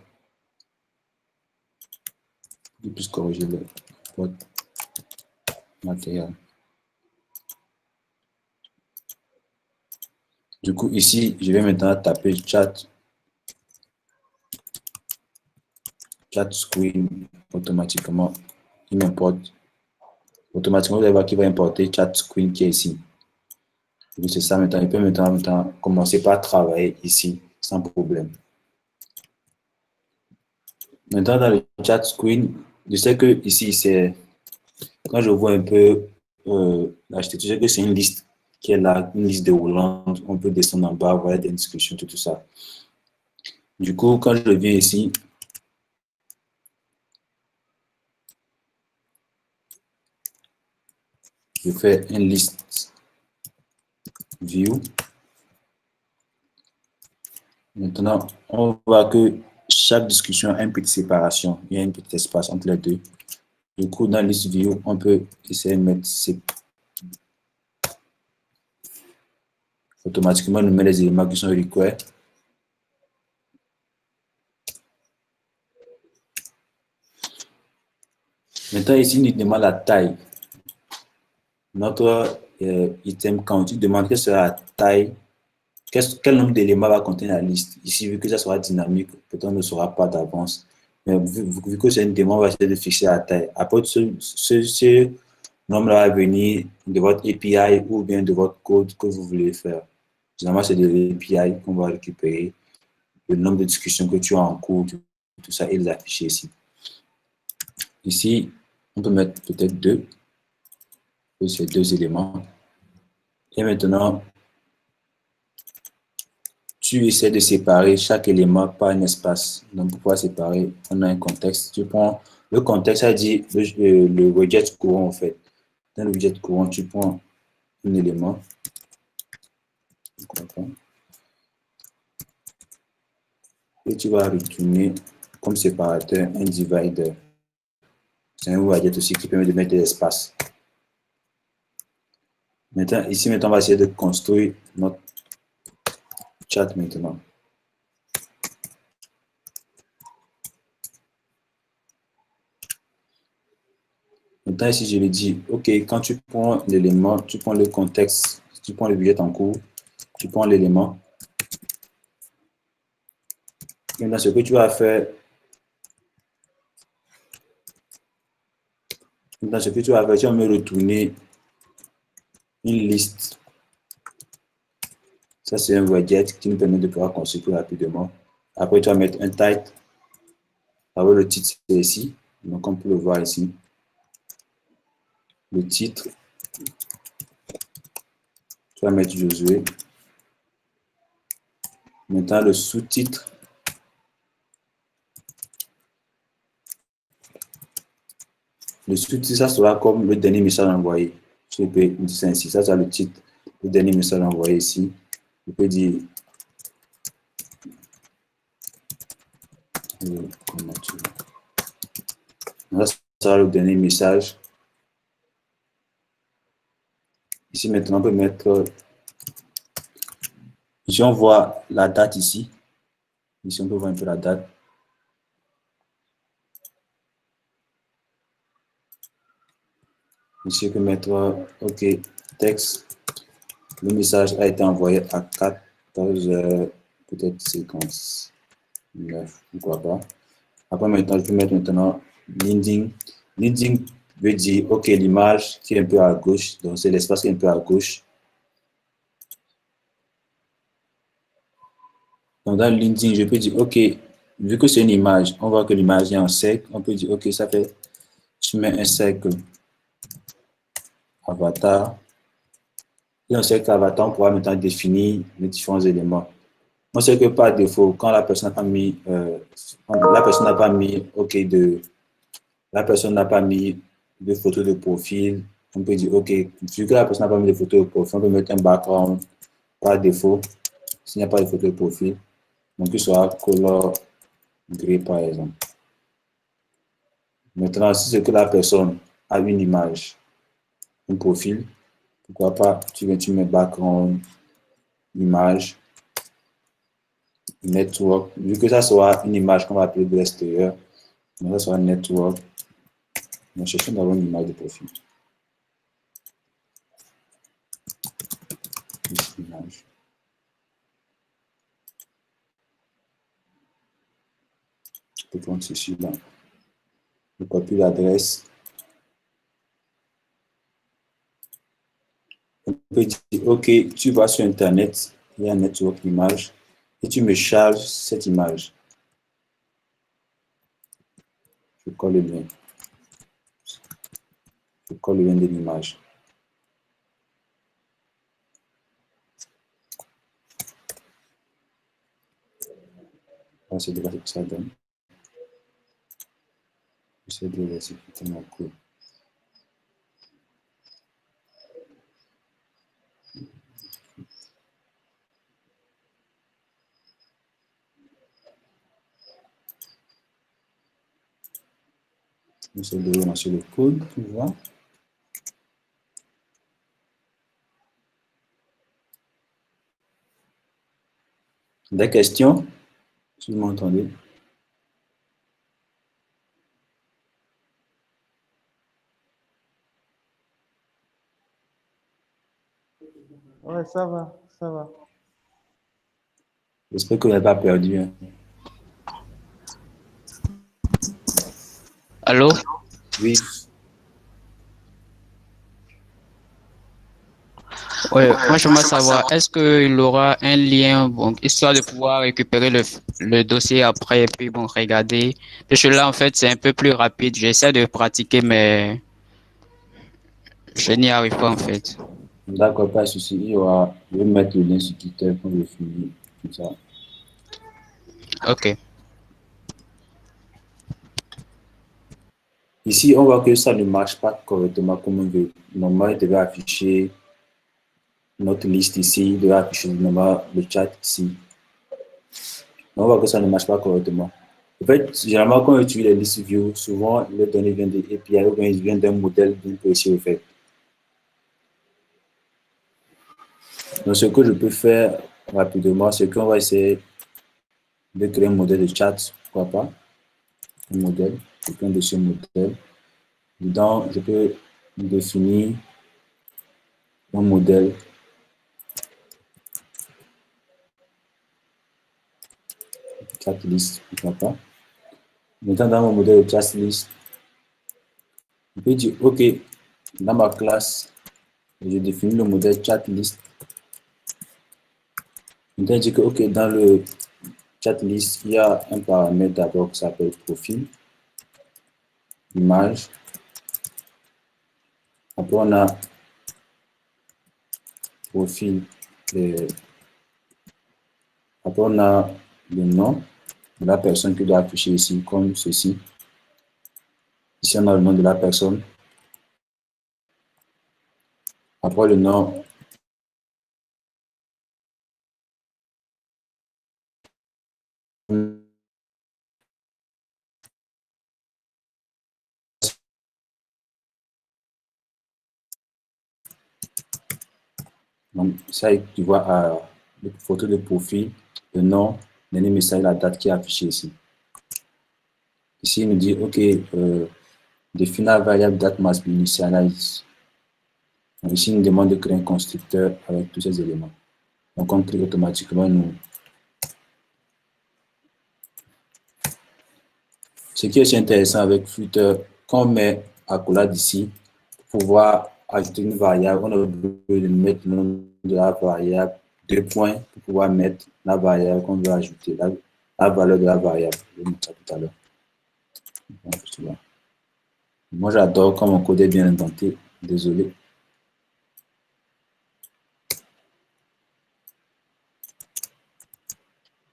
Je peux corriger le matériel. Du coup, ici, je vais maintenant taper chat screen automatiquement. Il m'importe. Automatiquement, vous allez voir qu'il va importer chat screen qui est ici. C'est ça maintenant. Il peut maintenant commencer par travailler ici sans problème. Maintenant, dans le chat screen, je sais que ici, c'est quand je vois un peu l'architecture, je sais que c'est une liste qui est là, une liste déroulante. On peut descendre en bas, voir des discussions, tout ça. Du coup, quand je viens ici, je fais une liste view. Maintenant, on voit que chaque discussion a une petite séparation. Il y a un petit espace entre les deux. Du coup, dans liste view, on peut essayer de mettre automatiquement, nous met les éléments qui sont required. Maintenant, ici, il nous demande la taille. Notre item count, il demande quelle sera la taille, quel nombre d'éléments va contenir la liste. Ici, vu que ça sera dynamique, peut-être on ne saura pas d'avance. Mais vu que c'est une demande, on va essayer de fixer la taille. Après, nom va venir de votre API ou bien de votre code que vous voulez faire. Généralement, c'est de l'API qu'on va récupérer, le nombre de discussions que tu as en cours, tout ça, et les afficher ici. Ici, on peut mettre peut-être deux, c'est deux éléments. Et maintenant, tu essaies de séparer chaque élément par un espace. Donc, pour pouvoir séparer, on a un contexte. Tu prends le contexte, ça dit le widget courant, en fait. Dans le widget courant, tu prends un élément. Et tu vas retourner comme séparateur un divider. C'est un widget aussi qui permet de mettre de l'espace. Maintenant, ici, maintenant, on va essayer de construire notre chat maintenant. Maintenant, ici, je lui dis, OK, quand tu prends l'élément, tu prends le contexte, tu prends le widget en cours, tu prends l'élément. Maintenant, ce que tu vas faire, tu vas me retourner une liste. Ça, c'est un widget qui nous permet de pouvoir construire plus rapidement. Après, tu vas mettre un type. Alors, le titre, c'est ici. Donc, on peut le voir ici. Le titre. Tu vas mettre Josué. Maintenant, le sous-titre. Le sous-titre, ça sera comme le dernier message envoyé. Je peux dire ça ainsi. Ça, c'est le titre. Le dernier message envoyé ici. Je peux dire ça sera le dernier message. Ici, maintenant, on peut mettre. Ici, on voit la date ici. Ici, on peut voir un peu la date. Ici, on peut mettre OK, texte. Le message a été envoyé à 14h, peut-être 59, pourquoi pas. Après, maintenant, je peux mettre maintenant Linding. Linding veut dire, OK, l'image qui est un peu à gauche, donc c'est l'espace qui est un peu à gauche. Donc, dans le Linding, je peux dire, OK, vu que c'est une image, on voit que l'image est en cercle, on peut dire, OK, ça fait, je mets un cercle avatar. Et on sait qu'avatar, on pourra maintenant définir les différents éléments. On sait que par défaut, quand la personne n'a pas mis, OK la personne n'a pas mis de photo de profil, on peut dire, OK, vu que la personne n'a pas mis de photo de profil, on peut mettre un background par défaut, s'il n'y a pas de photo de profil. Donc, il sera color gris, par exemple. Maintenant, si c'est que la personne a une image, un profil, pourquoi pas, tu mets background, image, network, vu que ça sera une image qu'on va appeler de l'extérieur, donc ça sera network. Nous cherchons d'avoir une image de profil. Image. Je peux prendre ceci là. Je copie l'adresse. On peut dire, OK, tu vas sur Internet, il y a un network image, et tu me charges cette image. Je colle le lien. Je colle le lien de l'image. C'est de ce que ça donne. J'essaie de l'exécuter mon code. J'essaie de relancer le code, tu vois. Des questions? Si vous m'entendez. Ouais, ça va, ça va. J'espère que vous n'avez pas perdu. Hein. Allô? Oui. Ouais, moi, j'aimerais savoir, est-ce qu'il aura un lien, bon, histoire de pouvoir récupérer le dossier après et puis, bon, regarder. Parce que là, en fait, c'est un peu plus rapide. J'essaie de pratiquer, mais je n'y arrive pas, en fait. D'accord, pas de souci. Je vais mettre le lien sur Twitter quand je finis. Comme ça. OK. Ici, on voit que ça ne marche pas correctement comme on veut. Normalement, il devait afficher notre liste ici, il devait afficher normalement le chat ici. On voit que ça ne marche pas correctement. En fait, généralement, quand on utilise les listes view, souvent, les données viennent des API ou bien ils viennent d'un modèle bien précis, au fait. Donc, ce que je peux faire rapidement, c'est qu'on va essayer de créer un modèle de chat, pourquoi pas, un modèle, quelqu'un de ce modèle. Dedans, je peux définir un modèle chat list, pourquoi pas. Maintenant, dans mon modèle de chat list, je peux dire, OK, dans ma classe, je définis le modèle chat list. Maintenant, je dis que, OK, dans le chat list, il y a un paramètre d'abord qui s'appelle profil, image. Après, on a profil. Après, on a le nom de la personne qui doit afficher ici, comme ceci. Ici, on a le nom de la personne. Après, le nom. Donc, ça, tu vois la photo de profil, le nom, le message, la date qui est affichée ici. Ici, il nous dit, OK, définir la variable date must be initialized. Donc, ici, il nous demande de créer un constructeur avec tous ces éléments. Donc, on crée automatiquement nous. Ce qui est aussi intéressant avec Flutter, quand on met accolade ici, pour pouvoir ajouter une variable, on a besoin de mettre le nom de la variable, 2 points, pour pouvoir mettre la variable qu'on veut ajouter, la valeur de la variable. Je vais mettre ça tout à l'heure. Moi, j'adore quand mon code est bien indenté. Désolé.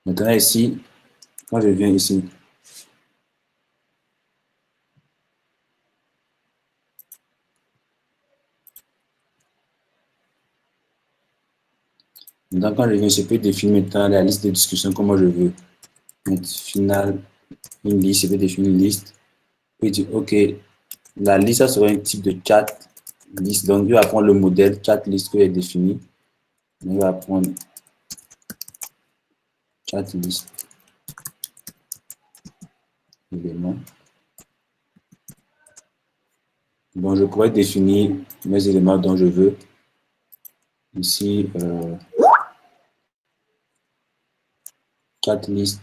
Maintenant, ici, quand je viens ici, maintenant, quand je viens, je peux définir maintenant la liste de discussion comme moi je veux. Mettre final, une liste, je peux définir une liste. Je peux dire, OK, la liste, ça sera un type de chat liste. Donc, il va prendre le modèle chat list que j'ai défini. Il va prendre chat list élément. Donc, je pourrais définir mes éléments dont je veux. Ici, chat list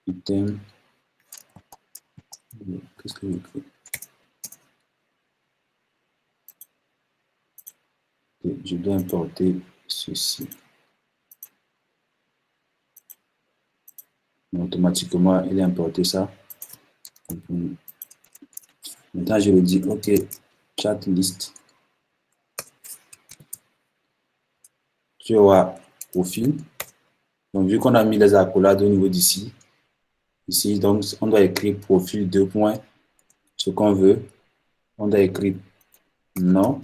item. Qu'est-ce que j'écris? Je dois importer ceci. Automatiquement, il a importé ça. Maintenant, je lui dis, OK, chat list. Tu vois, profil. Donc, vu qu'on a mis les accolades au niveau d'ici, ici, donc, on doit écrire profil 2 points, ce qu'on veut. On doit écrire nom,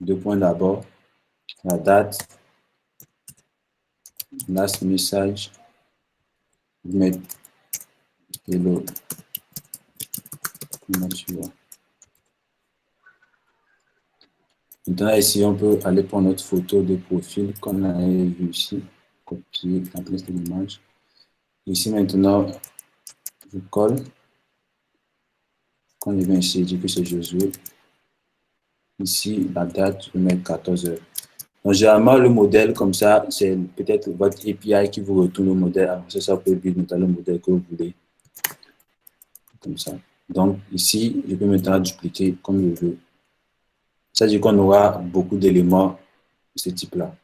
2 points d'abord, la date, last message, mettre hello. Comment tu vois? Maintenant, ici, on peut aller prendre notre photo de profil qu'on a vu ici, copier l'adresse de l'image. Ici, maintenant, je colle. Quand je viens ici, je dis que c'est Josué. Ici, la date, je vais mettre 14 heures. Donc, généralement, le modèle comme ça, c'est peut-être votre API qui vous retourne le modèle. Alors, ça peut build le modèle que vous voulez. Comme ça. Donc, ici, je peux maintenant dupliquer comme je veux. Ça veut dire qu'on aura beaucoup d'éléments de ce type-là.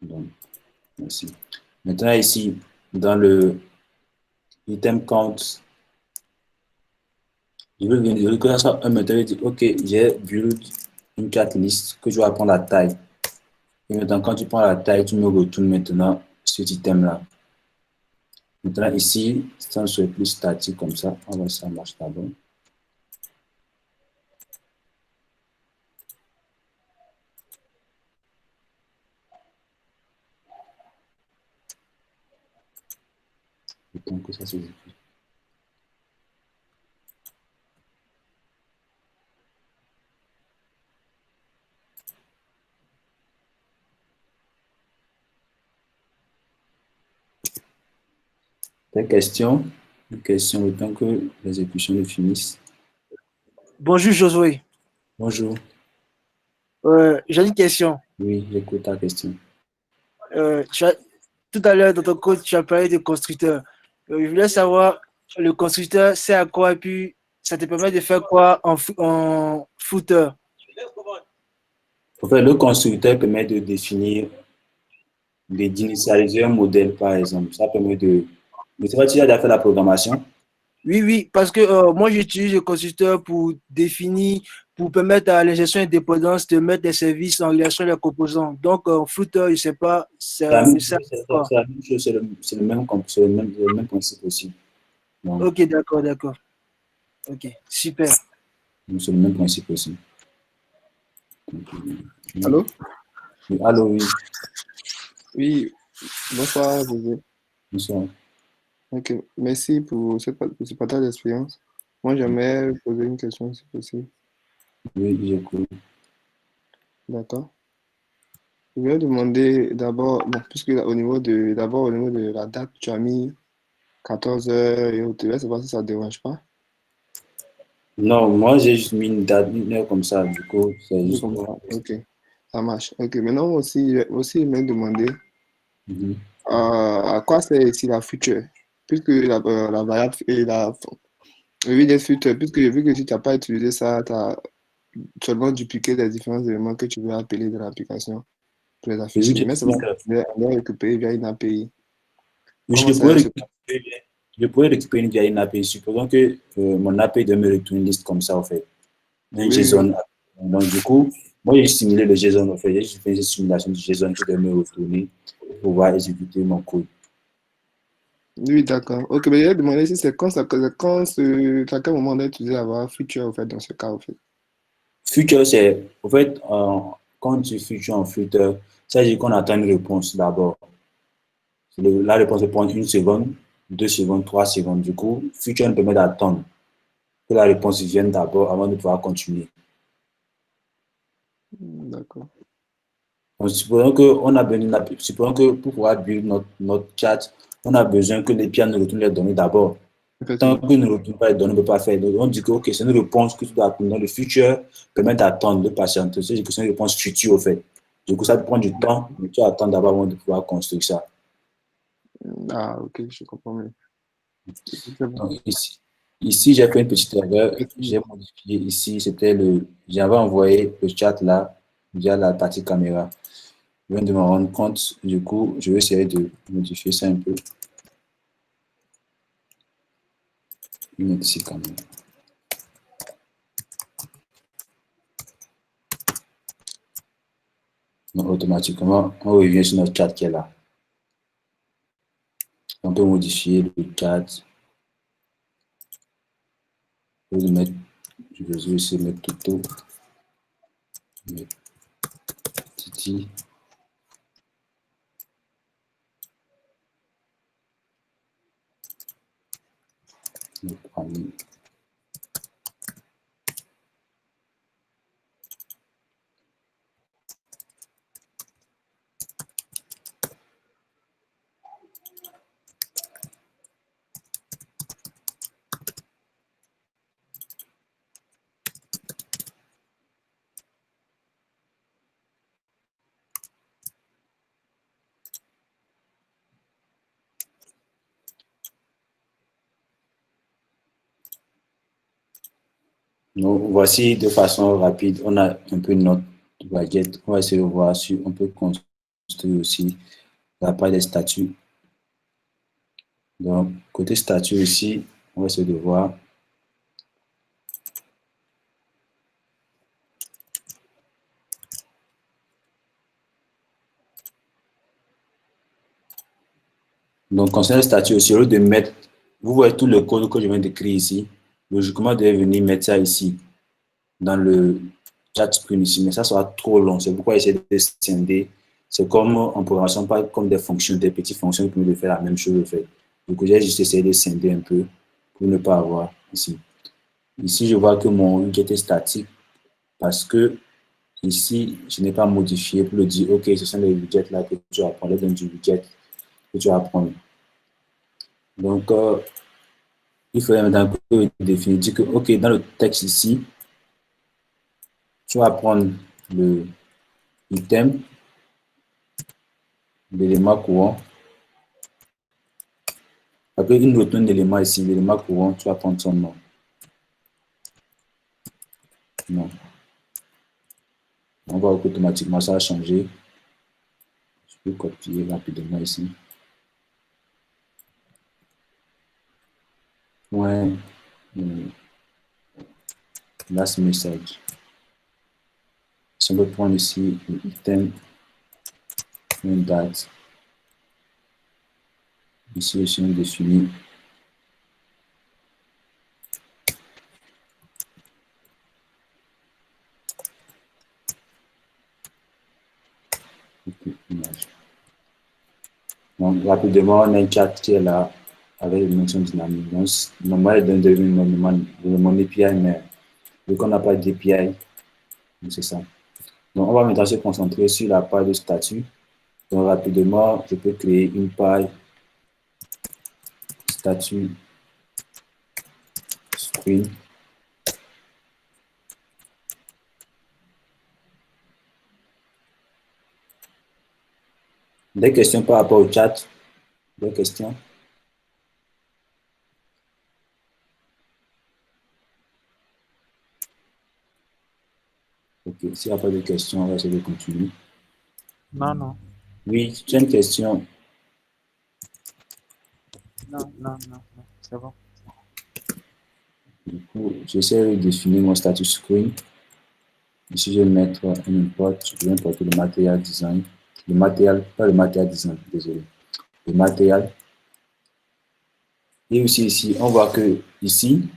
Donc, merci. Maintenant, ici, dans le item count, je veux que ça soit un méthode qui dit, OK, j'ai build une chat list que je vais prendre la taille. Et maintenant, quand tu prends la taille, tu me retournes maintenant cet item-là. Maintenant, ici, ça serait plus statique comme ça. On va voir si ça marche d'abord. Le temps que ça s'exécute. Des questions? Une question, le temps que l'exécution ne finisse. Bonjour Josué. Bonjour. J'ai une question. Oui, j'écoute ta question. Tout à l'heure, dans ton code, tu as parlé de constructeur. Je voulais savoir, le constructeur, c'est à quoi et puis ça te permet de faire quoi en footer? En fait, le constructeur permet de définir, d'initialiser un modèle, par exemple. Ça permet de... Mais c'est pas si tu as déjà fait la programmation. Oui, parce que moi, j'utilise le constructeur pour définir, pour permettre à l'ingestion et dépendance de mettre des services en relation avec les composants. Donc, en footer, je ne sais pas, C'est la même chose, c'est quoi? c'est la même chose, c'est le même principe aussi. Donc, Ok, d'accord. Ok, super. c'est le même principe aussi. Donc, Allô? oui, allô, oui. Oui, bonsoir, José. Bonsoir. Ok, merci pour ce partage d'expérience. Moi, j'aimerais poser une question si possible. Oui, j'écoute. D'accord. Je vais demander d'abord, bon, puisque d'abord au niveau de la date, tu as mis 14 heures et autres. Je vais savoir si ça ne dérange pas. Non, moi, j'ai juste mis une date, une heure comme ça. Du coup, c'est C'est juste comme pour... ça. Ok, ça marche. Ok, maintenant aussi, je vais demander Mhm. à quoi sert ici la future? Puisque la variable et la. Oui, des futures, puisque j'ai vu que si tu n'as pas utilisé ça, tu as seulement dupliqué les différents éléments que tu veux appeler de l'application pour les Oui, afficher. Mais ça va on doit récupérer via une API. je Comment pourrais ça se récupérer, je pourrais récupérer via une API. Supposons que mon API doit me retourner une liste comme ça, en fait. Un Oui. JSON. Donc, du coup, moi, j'ai simulé le JSON, en fait. J'ai juste fait une simulation du JSON qui doit me retourner pour pouvoir exécuter mon code. Oui, d'accord. Ok, mais j'ai demandé si c'est à quel moment on a utilisé avoir feature, en fait, dans ce cas, en fait. Future, c'est, en fait, quand tu future en Flutter, ça veut dire qu'on attend une réponse d'abord. La réponse peut prendre 1 seconde, 2 secondes, 3 secondes. Du coup, future nous permet d'attendre que la réponse vienne d'abord avant de pouvoir continuer. D'accord. Donc, supposons que pour pouvoir build notre chat, on a besoin que les nous retournent les données d'abord. Tant Effectivement. qu'ils ne retournent pas les données, on ne peut pas faire. Donc, on dit que ok, c'est une réponse que tu dois apprendre dans le futur, permet d'attendre, de patienter. C'est une réponse future, au fait. Du coup, ça te prend du temps, mais tu attends d'abord avant de pouvoir construire ça. Ah, ok, je comprends mieux. C'est bon. Donc, ici j'ai fait une petite erreur. J'ai modifié ici, j'avais envoyé le chat là via la partie caméra. Je viens de me rendre compte. Du coup, je vais essayer de modifier ça un peu. Je vais mettre ici caméra. Donc, automatiquement, on revient sur notre chat qui est là. On peut modifier le chat. Je vais mettre, je vais essayer de mettre Toto, mettre Titi. Mettre Ami. Donc, voici de façon rapide, on a un peu notre baguette. On va essayer de voir si on peut construire aussi la part des statuts. Donc, côté statut ici, on va essayer de voir. Donc, concernant le statut aussi, au lieu de mettre, vous voyez tout le code que je viens d'écrire ici, logiquement, vous devez venir mettre ça ici, dans le chat screen ici, mais ça sera trop long. C'est pourquoi essayer de scinder. C'est comme en programmation, pas comme des fonctions, des petites fonctions qui permettent de faire la même chose. En fait. Donc, j'ai juste essayé de scinder un peu pour ne pas avoir ici. Ici, je vois que mon widget est statique parce que ici, je n'ai pas modifié pour le dire, OK, ce sont les widgets là que tu vas prendre, donc du widget que tu vas prendre. Donc, il faut maintenant définir, dire que, OK, dans le texte ici, tu vas prendre le item, l'élément courant. Après, une autre élément ici, l'élément courant, tu vas prendre son nom. Non. On voit qu'automatiquement, ça a changé. Je peux copier rapidement ici. Ouais. Last message. Si on peut prendre ici l'item, une date. Ici aussi, on définit. Donc, rapidement, on a un chat qui est là avec une mention dynamique. Donc, normalement, il demande API, mais vu qu'on n'a pas d'API, c'est ça. Donc, on va maintenant se concentrer sur la page de statut. Donc, rapidement, je peux créer une page statut screen. Des questions par rapport au chat? Des questions? Ok, s'il n'y a pas de questions, on va essayer de continuer. Non, non. Oui, tu as une question? Non, non, non, non. C'est bon. Du coup, j'essaie de définir mon statut screen. Ici, je vais mettre un import. Je vais importer le matériel design. Le matériel, pas le matériel design, désolé. Le matériel. Et aussi ici, on voit que ici,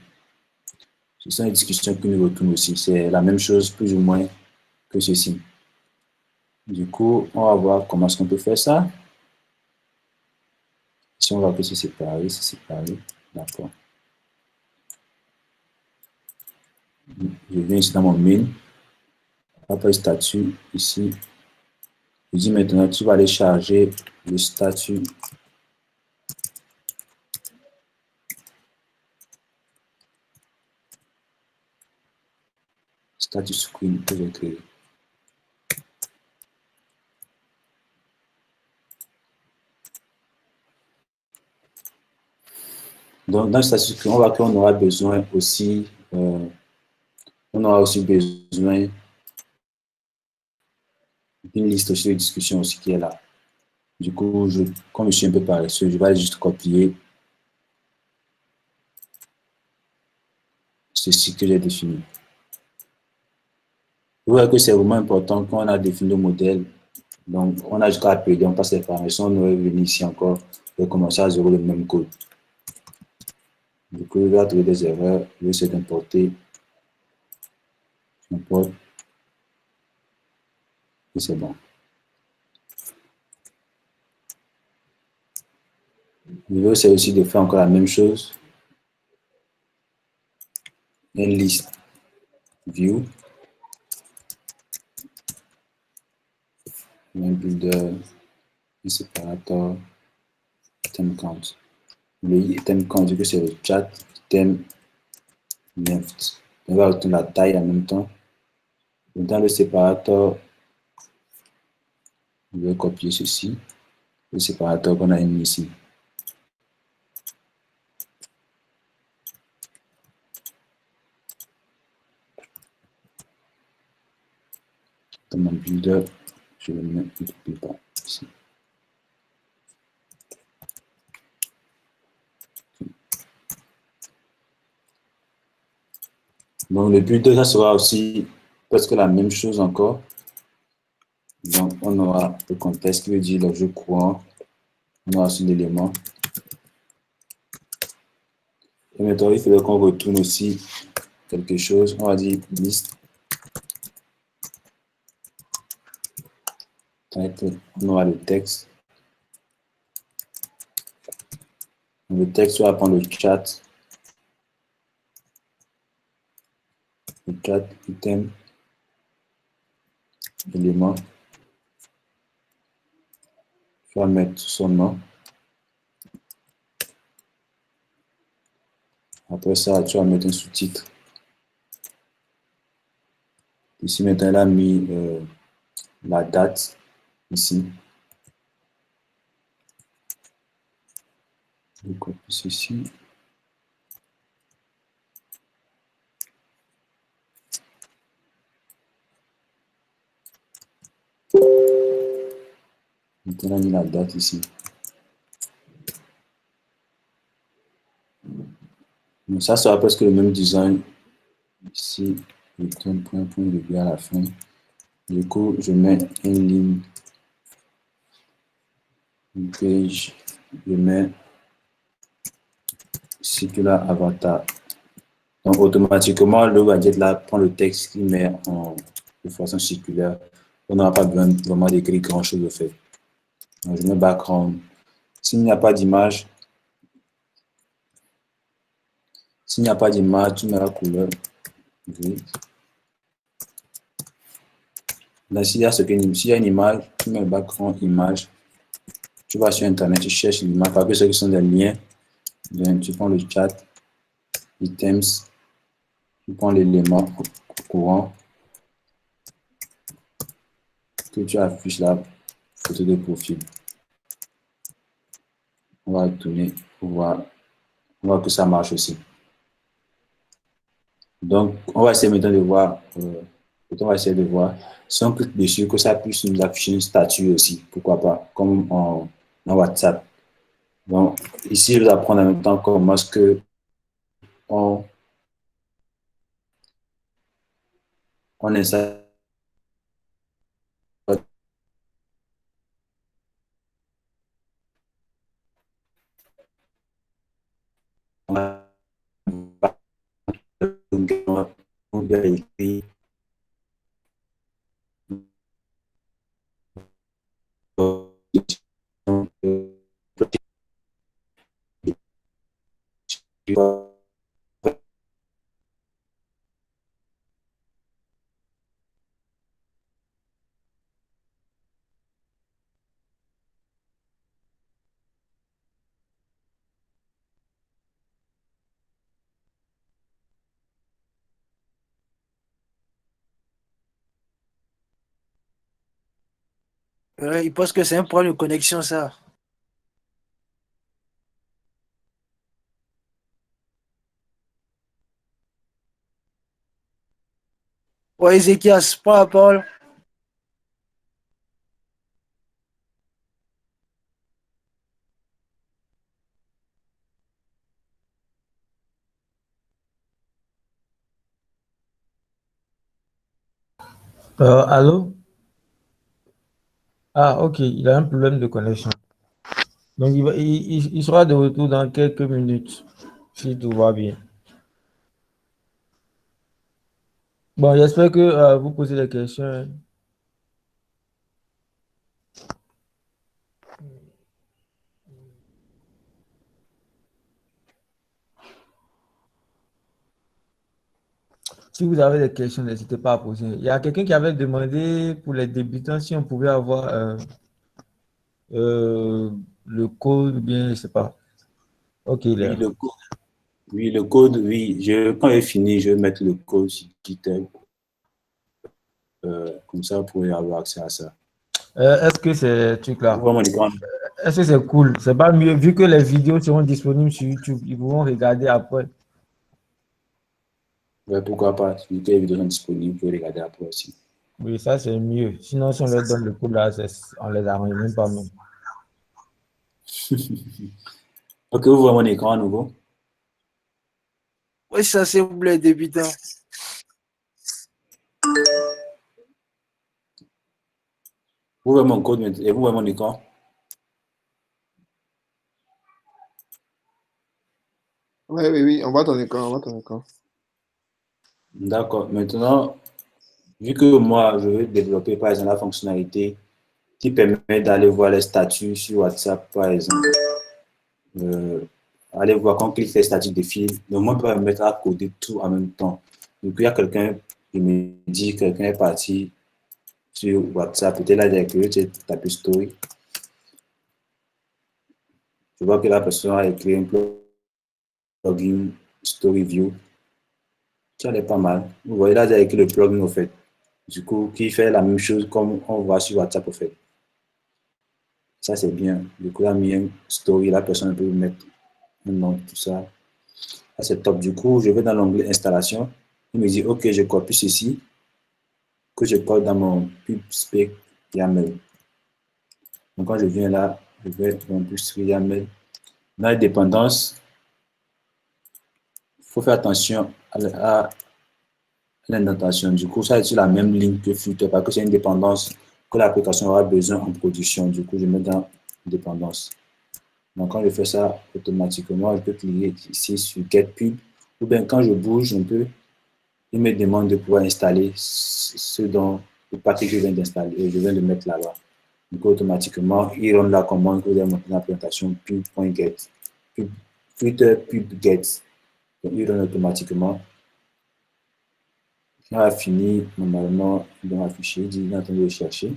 ce sont les discussions que nous retournons aussi. C'est la même chose, plus ou moins, que ceci. Du coup, on va voir comment est-ce qu'on peut faire ça. Ici, on voit que c'est séparé, c'est séparé. D'accord. Je viens ici dans mon main. Après statut, ici, je dis maintenant, tu vas aller charger le statut screen que j'ai créé. Donc, dans le statut screen, on voit qu'on aura besoin aussi, besoin d'une liste aussi de discussion aussi qui est là. Du coup, comme je suis un peu paresseux, je vais juste copier ceci que j'ai défini. Vous voyez que c'est vraiment important quand on a défini le modèle. Donc, on a jusqu'à appeler, on passe les paramétrations, on aurait venu ici encore et commencer à zéro le même code. Du coup, il va trouver des erreurs, je vais essayer d'importer. J'importe. Et c'est bon. Je vais essayer aussi de faire encore la même chose. Une liste view. Un builder, un séparateur, item count. Le item count, du coup, c'est le chat, item left. On va retourner la taille en même temps. Dans le séparateur, je vais copier ceci. Le séparateur qu'on a mis ici. builder, je le mets quelque part ici. Donc, le builder, ça sera aussi presque la même chose encore. Donc, on aura le contexte qui veut dire l'objet courant. On aura aussi l'élément. Et maintenant, il faudrait qu'on retourne aussi quelque chose. On va dire liste. On aura le texte. Le texte, on va prendre le chat item, élément. Tu vas mettre son nom. Après ça, tu vas mettre un sous-titre. Ici, maintenant, elle a mis la date ici. Je copie ceci. Maintenant, on a mis la date ici. Donc, ça sera presque le même design. Ici, return point de à la fin. Du coup, je mets une ligne, une page, je mets circular avatar. Donc, automatiquement, le widget là prend le texte qu'il met de façon circulaire. On n'aura pas besoin vraiment d'écrire grand chose de fait. Donc, je mets background. S'il n'y a pas d'image, tu mets la couleur gris. Là, s'il y a une image, tu mets le background image. Tu vas sur Internet, tu cherches l'image, parce que ce sont des liens. Donc, tu prends le chat, items, tu prends l'élément courant que tu affiches là, photo de profil. On va tourner pour voir que ça marche aussi. Donc, on va essayer maintenant de voir, si on clique dessus, que ça puisse nous afficher une statue aussi, pourquoi pas, comme dans WhatsApp. Donc, ici, je vais apprendre en même temps comment est-ce que on installe Il pense que c'est un problème de connexion, ça. Ouais, Ézéchias, prends la parole. Allô? Ah, ok, il a un problème de connexion. Donc, il sera de retour dans quelques minutes, si tout va bien. Bon, j'espère que vous posez des questions. Si vous avez des questions, n'hésitez pas à poser. Il y a quelqu'un qui avait demandé pour les débutants si on pouvait avoir le code, ou bien, je ne sais pas. Ok, il est là. Oui, le code, oui. Quand j'ai fini, je vais mettre le code sur GitHub. Comme ça, vous pourrez avoir accès à ça. Est-ce que c'est truc là? Pourquoi mon écran? Est-ce que c'est cool? C'est pas mieux, vu que les vidéos seront disponibles sur YouTube, ils pourront regarder après. Ouais, pourquoi pas? Vu que les vidéos sont disponibles, vous pouvez regarder après aussi. Oui, ça c'est mieux. Sinon, si on leur donne le coup là, on les arrange même pas même. Ok, ouvre mon écran à nouveau. Oui, ça c'est pour les débutants. Ouvre mon code et ouvre mon écran. Oui, oui, oui, on voit ton écran, on voit ton écran. D'accord. Maintenant, vu que moi, je veux développer, par exemple, la fonctionnalité qui permet d'aller voir les statuts sur WhatsApp, par exemple. Euh, aller voir quand on clique les statuts de fil. Donc, moi, je peux me mettre à coder tout en même temps. Donc, il y a quelqu'un qui me dit, quelqu'un est parti sur WhatsApp, peut-être là, j'ai créé, tu tapé story. Je vois que la personne a écrit un plugin Story View. Ça n'est pas mal. Vous voyez là, j'ai écrit le plugin au fait. Du coup, qui fait la même chose comme on voit sur WhatsApp au fait. Ça, c'est bien. Du coup, là, mis un story, la personne peut mettre un nom, tout ça. Ça, c'est top. Du coup, je vais dans l'onglet installation. Il me dit, OK, je copie ceci, que je colle dans mon PubSpec YAML. Donc, quand je viens là, je vais dans mon PubSpec YAML. Dans les dépendances, il faut faire attention à l'indentation. Du coup, ça est sur la même ligne que Flutter parce que c'est une dépendance que l'application aura besoin en production. Du coup, je mets dans dépendance. Donc, quand je fais ça automatiquement, je peux cliquer ici sur Get Pub. Ou bien quand je bouge un peu, il me demande de pouvoir installer ce dont le paquet que je viens d'installer et je viens de mettre là-bas. Donc, automatiquement, il rend la commande que vous avez montée dans la présentation pub.get. Flutter pub.get. Donc, il rend automatiquement. Quand on a fini, normalement, il doit afficher, il est en train de le chercher.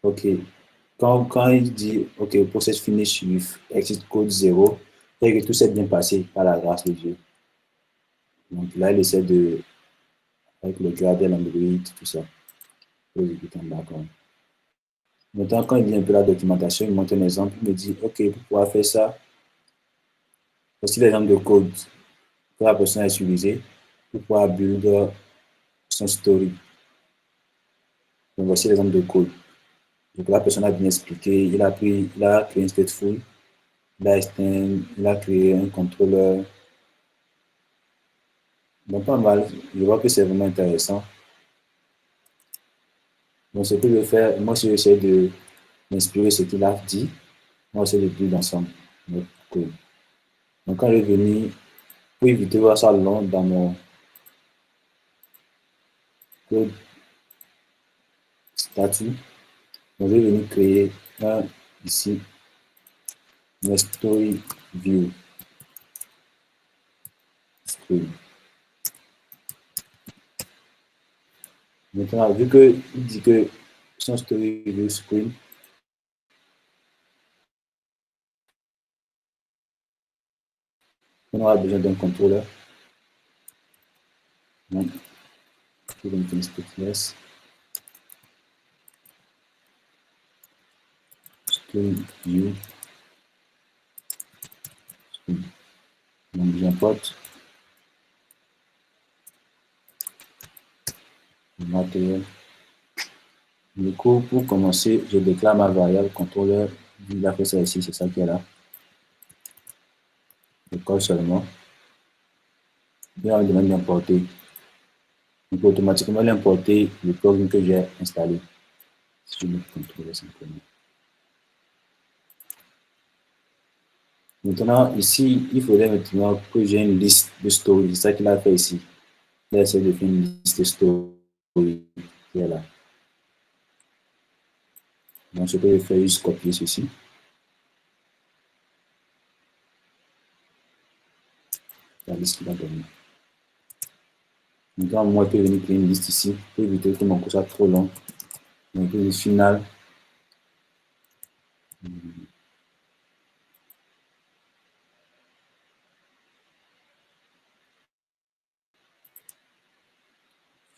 OK. Quand il dit OK, process finish with exit code 0, c'est que tout s'est bien passé par la grâce de Dieu. Donc là, il essaie de, avec le gradle Android, tout ça. D'accord. Maintenant, quand il dit un peu la documentation, il montre un exemple, il me dit OK, pour pouvoir faire ça, voici l'exemple de code que la personne a utilisé pour pouvoir build son story. Donc voici l'exemple de code. Donc la personne a bien expliqué, il a créé un stateful, il a créé un contrôleur. Donc pas mal, je vois que c'est vraiment intéressant. Donc ce que je vais faire, moi si j'essaie de m'inspirer ce qu'il a dit, moi c'est de plus ensemble. Donc quand je vais venir, pour éviter de voir ça long dans mon code statut, donc je vais venir créer un ici, une story view. Screen. Maintenant, vu qu'il dit que son story view screen, on aura besoin d'un contrôleur. Donc, je vais mettre stateless. Screen view. Screen. Donc, j'importe le matériel. Du coup, pour commencer, je déclare ma variable contrôleur. Il a fait ça ici, c'est ça qui est là. Je colle seulement. Et on me demande d'importer. Donc, automatiquement, l'importer le plugin que j'ai installé. Si je mets contrôleur simplement. Maintenant, ici, il faudrait maintenant que j'ai une liste de stories. C'est ça qu'il a fait ici. Là, essaie de faire une liste de stories qui est là. Donc, ce que je fais, juste copier ceci. La liste qu'il a donnée. Maintenant, moi, je peux venir créer une liste ici pour éviter que mon cours soit trop long. Donc, je dis final.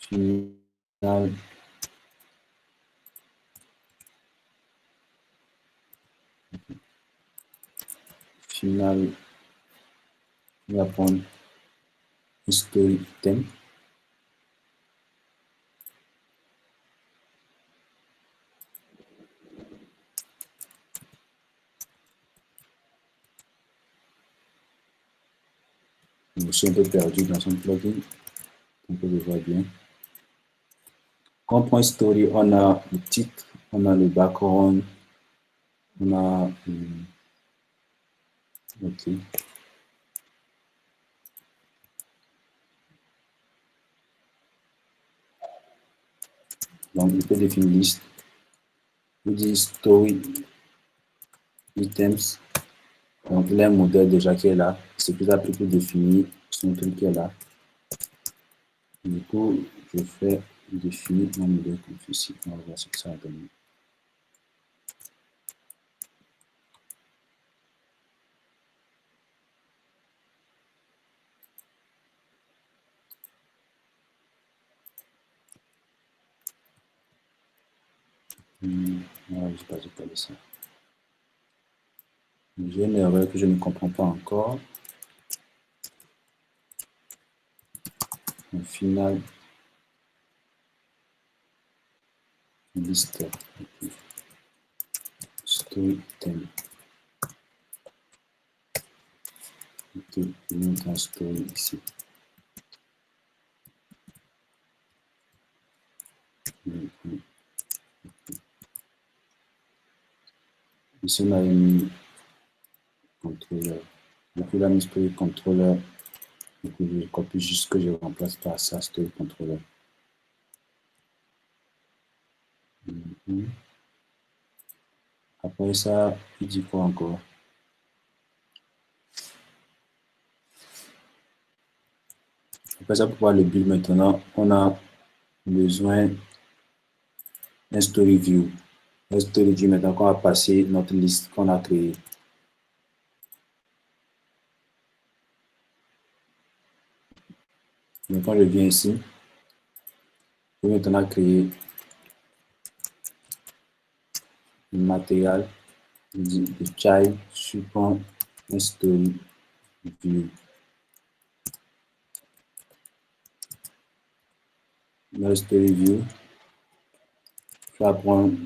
Final. Final On va prendre un story item. Je me suis un peu perdu dans son plugin. On peut le voir bien. Quand on prend story, on a le titre, on a le background, on a ok. Donc, il peut définir liste. Il dit story items. Donc, il y a un modèle déjà qui est là. C'est plus simple pour définir son truc qui est là. Du coup, je fais définir mon modèle comme ceci. On va voir ce que ça va donner. Ouais, je sais pas ça. J'ai une erreur que je ne comprends pas encore. Au final, liste. Okay. Story item. Ok, je monte un story ici. Ici, on a mis contrôleur. Donc, il a mis story contrôleur. Donc, je copie juste ce que je remplace par ça, story contrôleur. Après ça, il dit quoi encore? Après ça, pour voir le build maintenant, on a besoin d'un story view. Un story view maintenant qu'on va passer notre liste qu'on a créée. Donc, quand je viens ici, je vais maintenant créer un matériel de child support un story view. Dans le story view, je vais prendre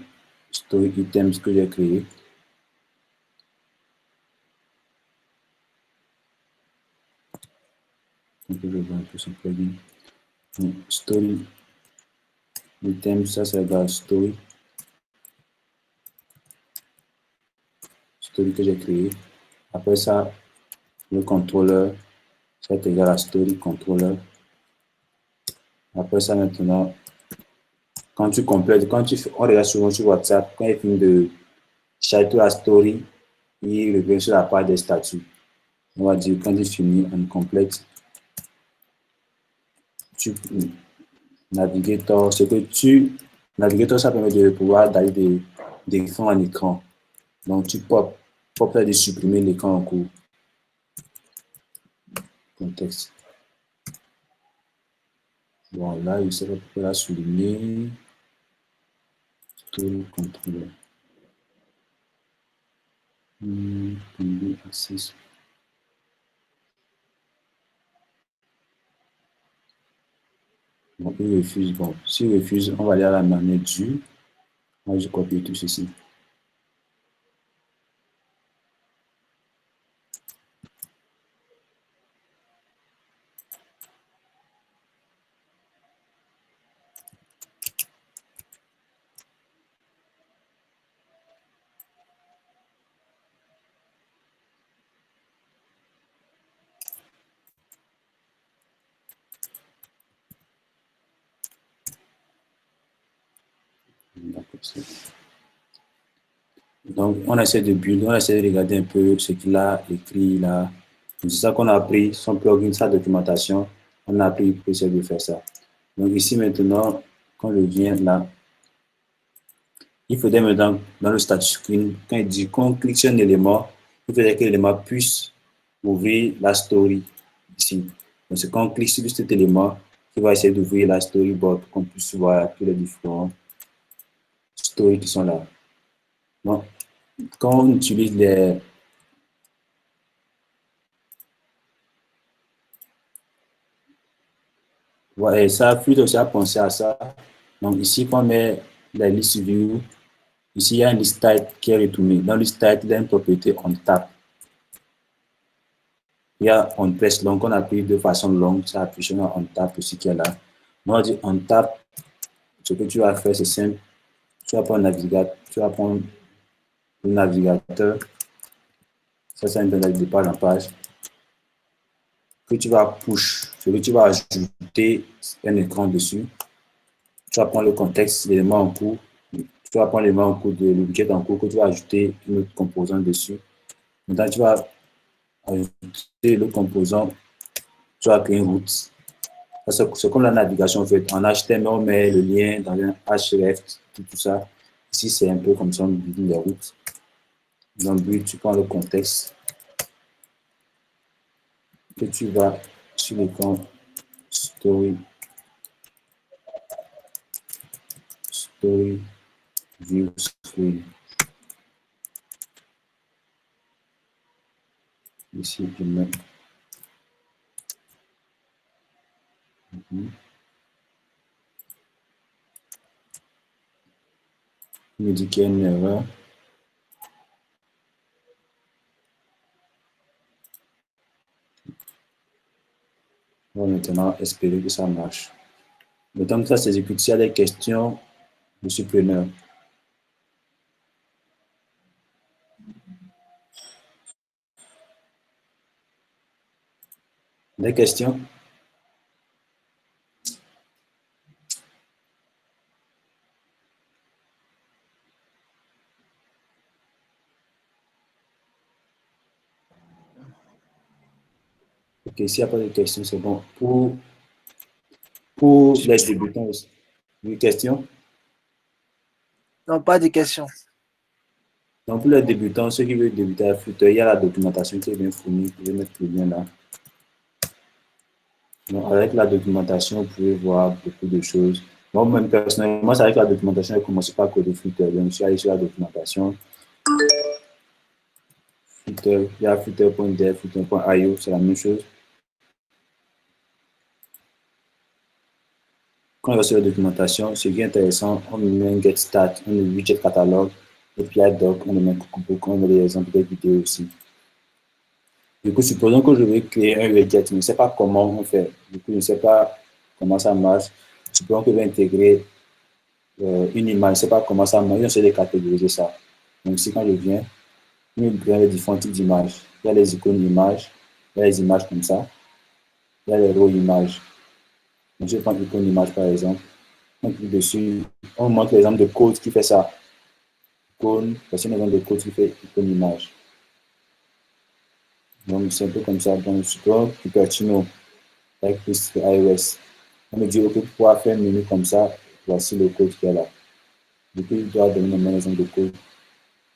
story items que j'ai créé. Donc, je vais voir un peu son plugin. Donc, story items, ça c'est la story. Story que j'ai créé. Après ça, le contrôleur, ça est égal à story contrôleur. Après ça, maintenant, quand tu complètes, on regarde souvent sur WhatsApp, quand il finit de charger la story, il revient sur la page des statuts. On va dire, quand il finit, on complète. Tu Navigator, Navigator, ça permet de pouvoir d'aller d'écran en écran. Donc, tu peux de supprimer l'écran en cours. Contexte. Bon, là, il serait pour la souligner. Story controller. Access. Bon, il refuse. Bon, s'il refuse, on va aller à la manette du. Moi, je copie tout ceci. Donc, on essaie de build, on essaie de regarder un peu ce qu'il a écrit là. C'est ça qu'on a appris, son plugin, sa documentation. On a appris pour essayer de faire ça. Donc, ici maintenant, quand je viens là, il faudrait maintenant, dans le status screen, quand il dit qu'on clique sur un élément, il faudrait que l'élément puisse ouvrir la story ici. Donc, c'est quand on clique sur cet élément, il va essayer d'ouvrir la storyboard pour qu'on puisse voir tous les différents stories qui sont là. Donc, quand on utilise Ouais, et ça, Fluid aussi a pensé à ça. Donc ici, quand on met la liste view, ici, il y a une liste type qui est retournée. Dans liste type, il y a une propriété on tap. Il y a on press long qu'on a pris de façon longue, ça appuie sur on tap aussi qui est là. Moi, on dit on tap, ce que tu vas faire, c'est simple. Tu vas prendre le navigateur. Ça, c'est un départ en page. Que tu vas push, ce que tu vas ajouter un écran dessus. Tu vas prendre le contexte, l'élément en cours. Tu vas prendre l'élément en cours de l'objet en cours que tu vas ajouter une autre composante dessus. Maintenant, tu vas ajouter le composant, tu vas créer une route. C'est comme la navigation en fait. En HTML, on met le lien dans un href, tout ça. Ici, c'est un peu comme ça, on dit les routes. Dans le but, tu prends le contexte que tu vas sur l'écran story view screen. Ici, je mets. Il me dit qu'il y a une erreur. On va maintenant espérer que ça marche. Le temps que ça s'exécute, s'il y a des questions, je suis preneur. Des questions? Ok, s'il n'y a pas de questions, c'est bon. Pour les débutants aussi. Une question? Non, pas de questions. Donc, pour les débutants, ceux qui veulent débuter à Flutter, il y a la documentation qui est bien fournie. Vous pouvez mettre le lien là. Donc, avec la documentation, vous pouvez voir beaucoup de choses. Moi-même, personnellement, c'est avec la documentation, j'ai commencé par coder Flutter. Donc, je suis allé sur la documentation. Flutter, il y a flutter.dev, flutter.io, c'est la même chose. Quand on va sur la documentation, ce qui est intéressant, on met un get stat, on met widget catalogue, et puis à doc, on met un cookbook, on met des exemples de vidéos aussi. Du coup, supposons que je vais créer un widget, je ne sais pas comment on fait. Du coup, je ne sais pas comment ça marche. Supposons que je vais intégrer une image, je ne sais pas comment ça marche, je sais de catégoriser ça. Donc ici, quand je viens, il y a les différents types d'images. Il y a les icônes d'images, il y a les images comme ça, il y a les rows images. Donc, je vais prendre l'icône d'image par exemple. On clique dessus, on montre l'exemple de code qui fait ça. Icône, voici un exemple de code qui fait icône image. Donc, c'est un peu comme ça. Donc, support Cupertino avec plus iOS. On me dit, OK, pour pouvoir faire un menu comme ça, voici le code qui est là. Du coup, il doit donner un exemple de code.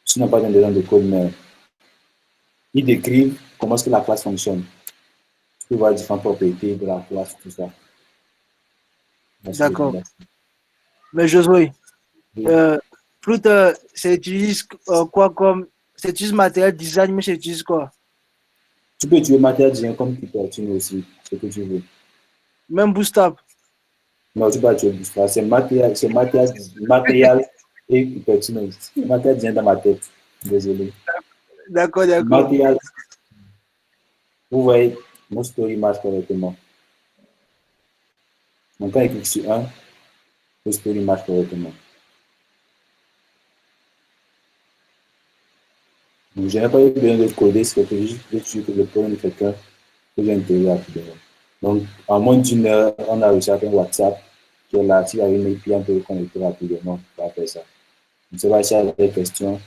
Si on n'a pas un exemple de code, mais ils décrivent comment est-ce que la classe fonctionne. Tu peux voir les différentes propriétés de la classe, tout ça. D'accord. Mais Josué, Flutter, ça utilise quoi comme. Ça utilise matériel design, mais ça utilise quoi? Tu peux utiliser matériel design comme Cupertino aussi, ce que tu veux. Même Bootstrap. Non, tu peux utiliser Bootstrap. C'est matériel et Cupertino. Matériel design dans ma tête. Désolé. D'accord, d'accord. Matériel. Vous voyez, mon story marche correctement. Donc, quand il clique sur un, le story marche correctement. Donc, je n'ai pas eu besoin de coder, c'est juste le problème de quelqu'un que j'ai intégré rapidement. Donc, en moins d'une heure, on a réussi à faire un WhatsApp qui est là. S'il y a une API, on peut le connecter rapidement pour faire ça. Je ne sais pas s'il y a des questions.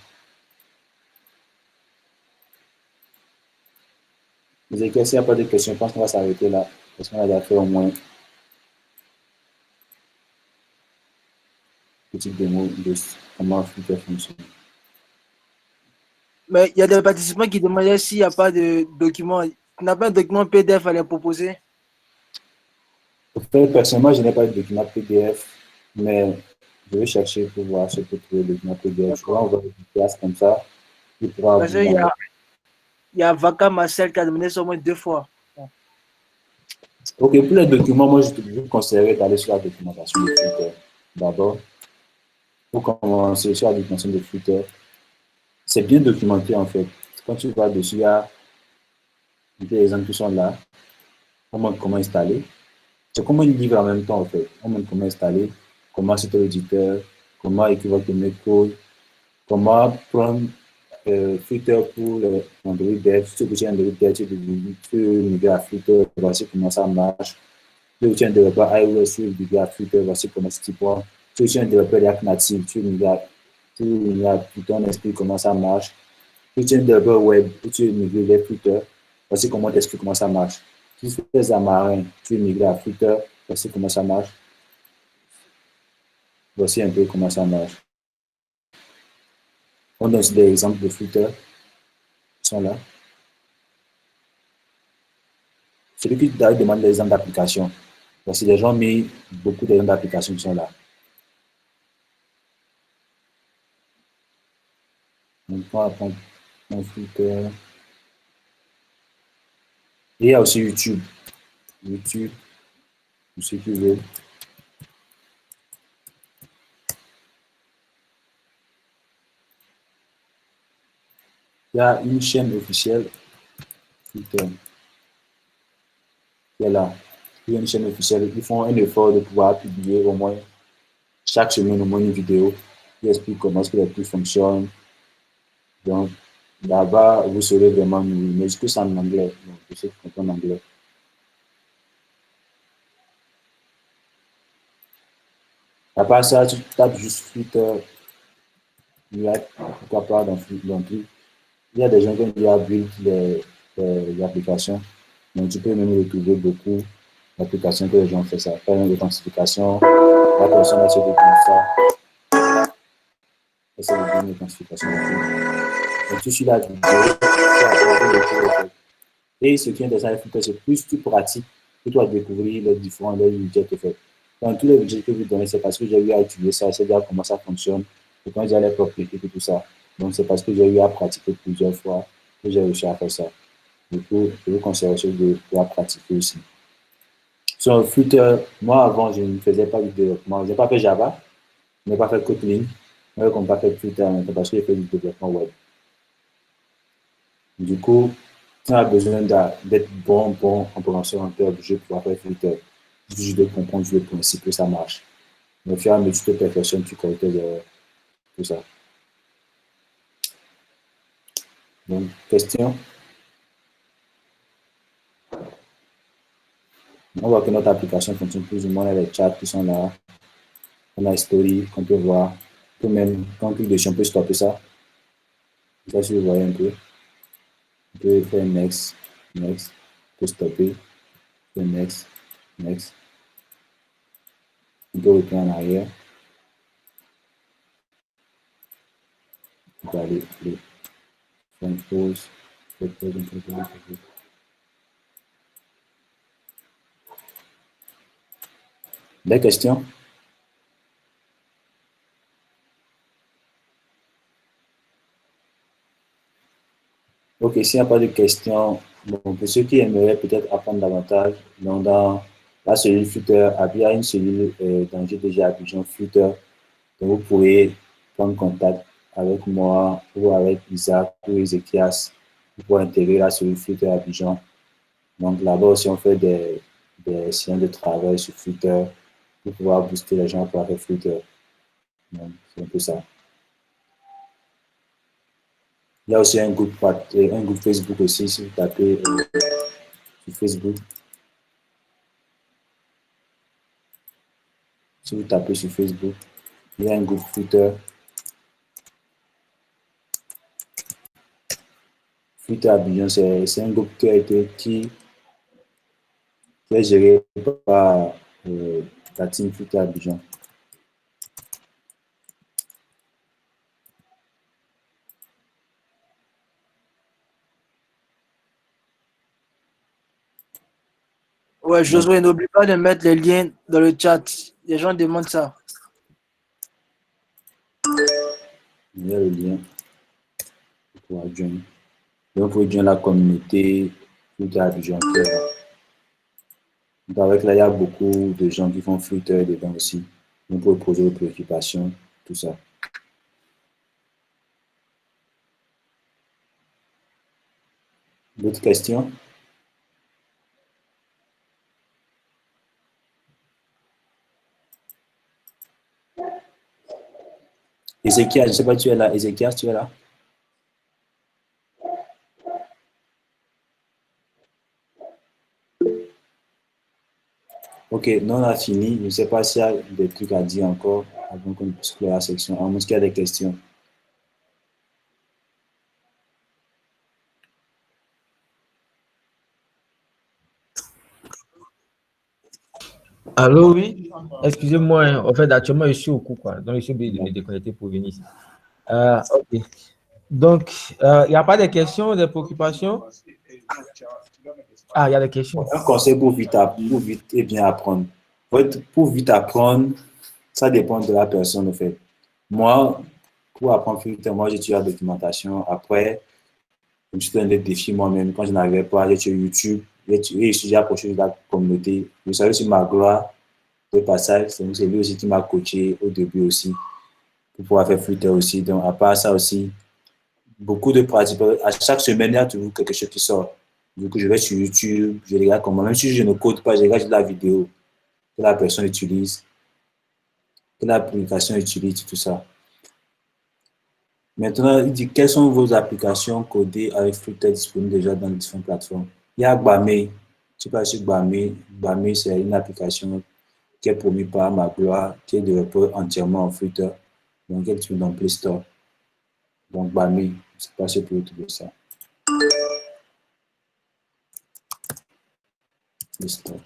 S'il n'y a pas de questions, je pense qu'on va s'arrêter là. Parce qu'on a déjà fait au moins une petite démo de comment Flutter fonctionne. Mais il y a des participants qui demandaient s'il n'y a pas de document. Tu n'as pas un document PDF à les proposer? Personnellement, je n'ai pas de document PDF, mais je vais chercher pour voir ce que trouver le document PDF. Je vais envoyer une classe comme ça. Parce qu'il y a Vaca Marcel qui a demandé ça au moins 2 fois. Ok, pour les documents, moi, je conseillerais d'aller sur la documentation de Flutter. D'abord, pour commencer sur la documentation de Flutter, c'est bien documenté en fait. Quand tu vas dessus, il y a des exemples qui sont là. On montre comment installer. C'est comme un livre en même temps en fait. On montre comment installer, comment c'est l'éditeur, comment écrire votre code, comment prendre Flutter pour Android Dev. Si tu as Android Dev, tu peux migrer à Flutter, voici comment ça marche. Si tu es un développeur iOS, tu veux migrer à Flutter, voici comment c'est prend. Si tu es un développeur React Native, tu veux migrer à Python, explique comment ça marche. Si tu es un développeur web, tu veux migrer vers Flutter, voici comment t'explique comment ça marche. Si tu es un marin, tu veux migrer à Flutter, voici comment ça marche. Voici un peu comment ça marche. On donne aussi des exemples de Flutter qui sont là. Celui qui demande des exemples d'application. Voici les gens ont mis beaucoup d'exemples d'applications qui sont là. Donc, on va prendre un Flutter. Et il y a aussi YouTube. YouTube, pour ceux qui veulent. Il y a une chaîne officielle Flutter qui est là. Il y a une chaîne officielle. Ils font un effort de pouvoir publier au moins chaque semaine au moins une vidéo qui explique comment est-ce que les trucs fonctionnent. Donc, là-bas, vous serez vraiment nul. Mais est-ce que c'est en anglais? Donc, pour ceux qui comprennent anglais. À part ça, tu tapes juste Flutter. Pourquoi pas dans truc. Il y a des gens qui ont déjà build les applications. Donc, tu peux même retrouver beaucoup d'applications que les gens font ça. Par exemple, l'authentification, la personne a se découvert ça. Ça, c'est le l'authentification. Donc, tu suis la vidéo, tu apprends le cours. Et ce qui est intéressant avec Flutter, c'est plus tu pratiques, que tu vas découvrir les différents budgets que tu fais. Dans tous les budgets que vous donnez, c'est parce que j'ai eu à utiliser ça, c'est déjà comment ça fonctionne, et quand j'ai les propriétés et tout ça. Donc, c'est parce que j'ai eu à pratiquer plusieurs fois que j'ai réussi à faire ça. Du coup, je vous conseille aussi de pouvoir pratiquer aussi. Sur Flutter, moi avant, je ne faisais pas de développement. Je n'ai pas fait Java, je n'ai pas fait Kotlin, je n'ai pas fait Flutter parce que j'ai fait du développement web. Du coup, tu as besoin d'être bon en programmation en termes de jeu pour faire Flutter. Juste de comprendre le principe que ça marche. Mais au fur et à mesure que tu perfectionnes, tu corriges tout ça. Donc, question? On voit que notre application fonctionne plus ou moins. On a les chats qui sont là. On a Story qu'on peut voir. On peut même, quand on clique dessus, on peut stopper ça. Ça, si vous voyez un peu. On peut faire Next, Next. On peut stopper. On peut Next, Next. On peut retourner en arrière. On peut aller, faire une pause. Des questions? Ok, s'il n'y a pas de questions, bon, pour ceux qui aimeraient peut-être apprendre davantage, donc dans la cellule Flutter, il y a une cellule dont j'ai déjà Abidjan Flutter, donc vous pourrez prendre contact avec moi ou avec Isaac ou Ezekias pour intégrer la cellule Flutter Abidjan. Donc là-bas aussi, on fait des séances de travail sur Flutter pour pouvoir booster les gens pour faire Flutter. Donc, c'est un peu ça. Il y a aussi un groupe Facebook aussi, si vous tapez sur Facebook. Si vous tapez sur Facebook, il y a un groupe Flutter. Flutter Abidjan, c'est un groupe qui est géré par la team Flutter Abidjan. Ouais, Josué, n'oublie pas de mettre les liens dans le chat. Les gens demandent ça. Il y a le lien pour pouvoir joindre. Donc, vous pouvez joindre la communauté Flutter Abidjan. Donc avec là, il y a beaucoup de gens qui font Flutter dedans aussi. Donc pour poser vos préoccupations, tout ça. D'autres questions? Ézéchiel, je ne sais pas si tu es là. Ézéchiel, tu es là? Ok, non, on a fini. Je ne sais pas s'il y a des trucs à dire encore avant qu'on puisse clore la section. À moins qu'il y a des questions. Allô, oui. Excusez-moi, hein. En fait, actuellement, je suis au cours, quoi. Donc, je suis obligé de me déconnecter pour venir ici. Ok. Donc, il n'y a pas de questions, des préoccupations? Ah, il y a des questions. Un conseil pour vite et bien apprendre. En fait, pour vite apprendre, ça dépend de la personne, en fait. Moi, pour apprendre vite, moi, j'étudie la documentation. Après, je me suis donné des défis moi-même. Quand je n'arrivais pas, j'ai sur YouTube. Et je suis approché de la communauté. Vous savez, sur ma gloire, de passage, c'est lui aussi qui m'a coaché au début aussi, pour pouvoir faire Flutter aussi. Donc, à part ça aussi, beaucoup de pratiques. À chaque semaine, il y a toujours quelque chose qui sort. Du coup, je vais sur YouTube, je regarde comment, même si je ne code pas, je regarde la vidéo que la personne utilise, que l'application utilise, tout ça. Maintenant, il dit quelles sont vos applications codées avec Flutter disponibles déjà dans les différentes plateformes. Il y a Gbame. Tu peux acheter Gbame. Gbame, c'est une application qui est promise par Magloire, qui est développée entièrement en Flutter, donc elle est dans Play Store. Donc, Gbame, je ne sais pas si tu peux trouver ça. Play Store.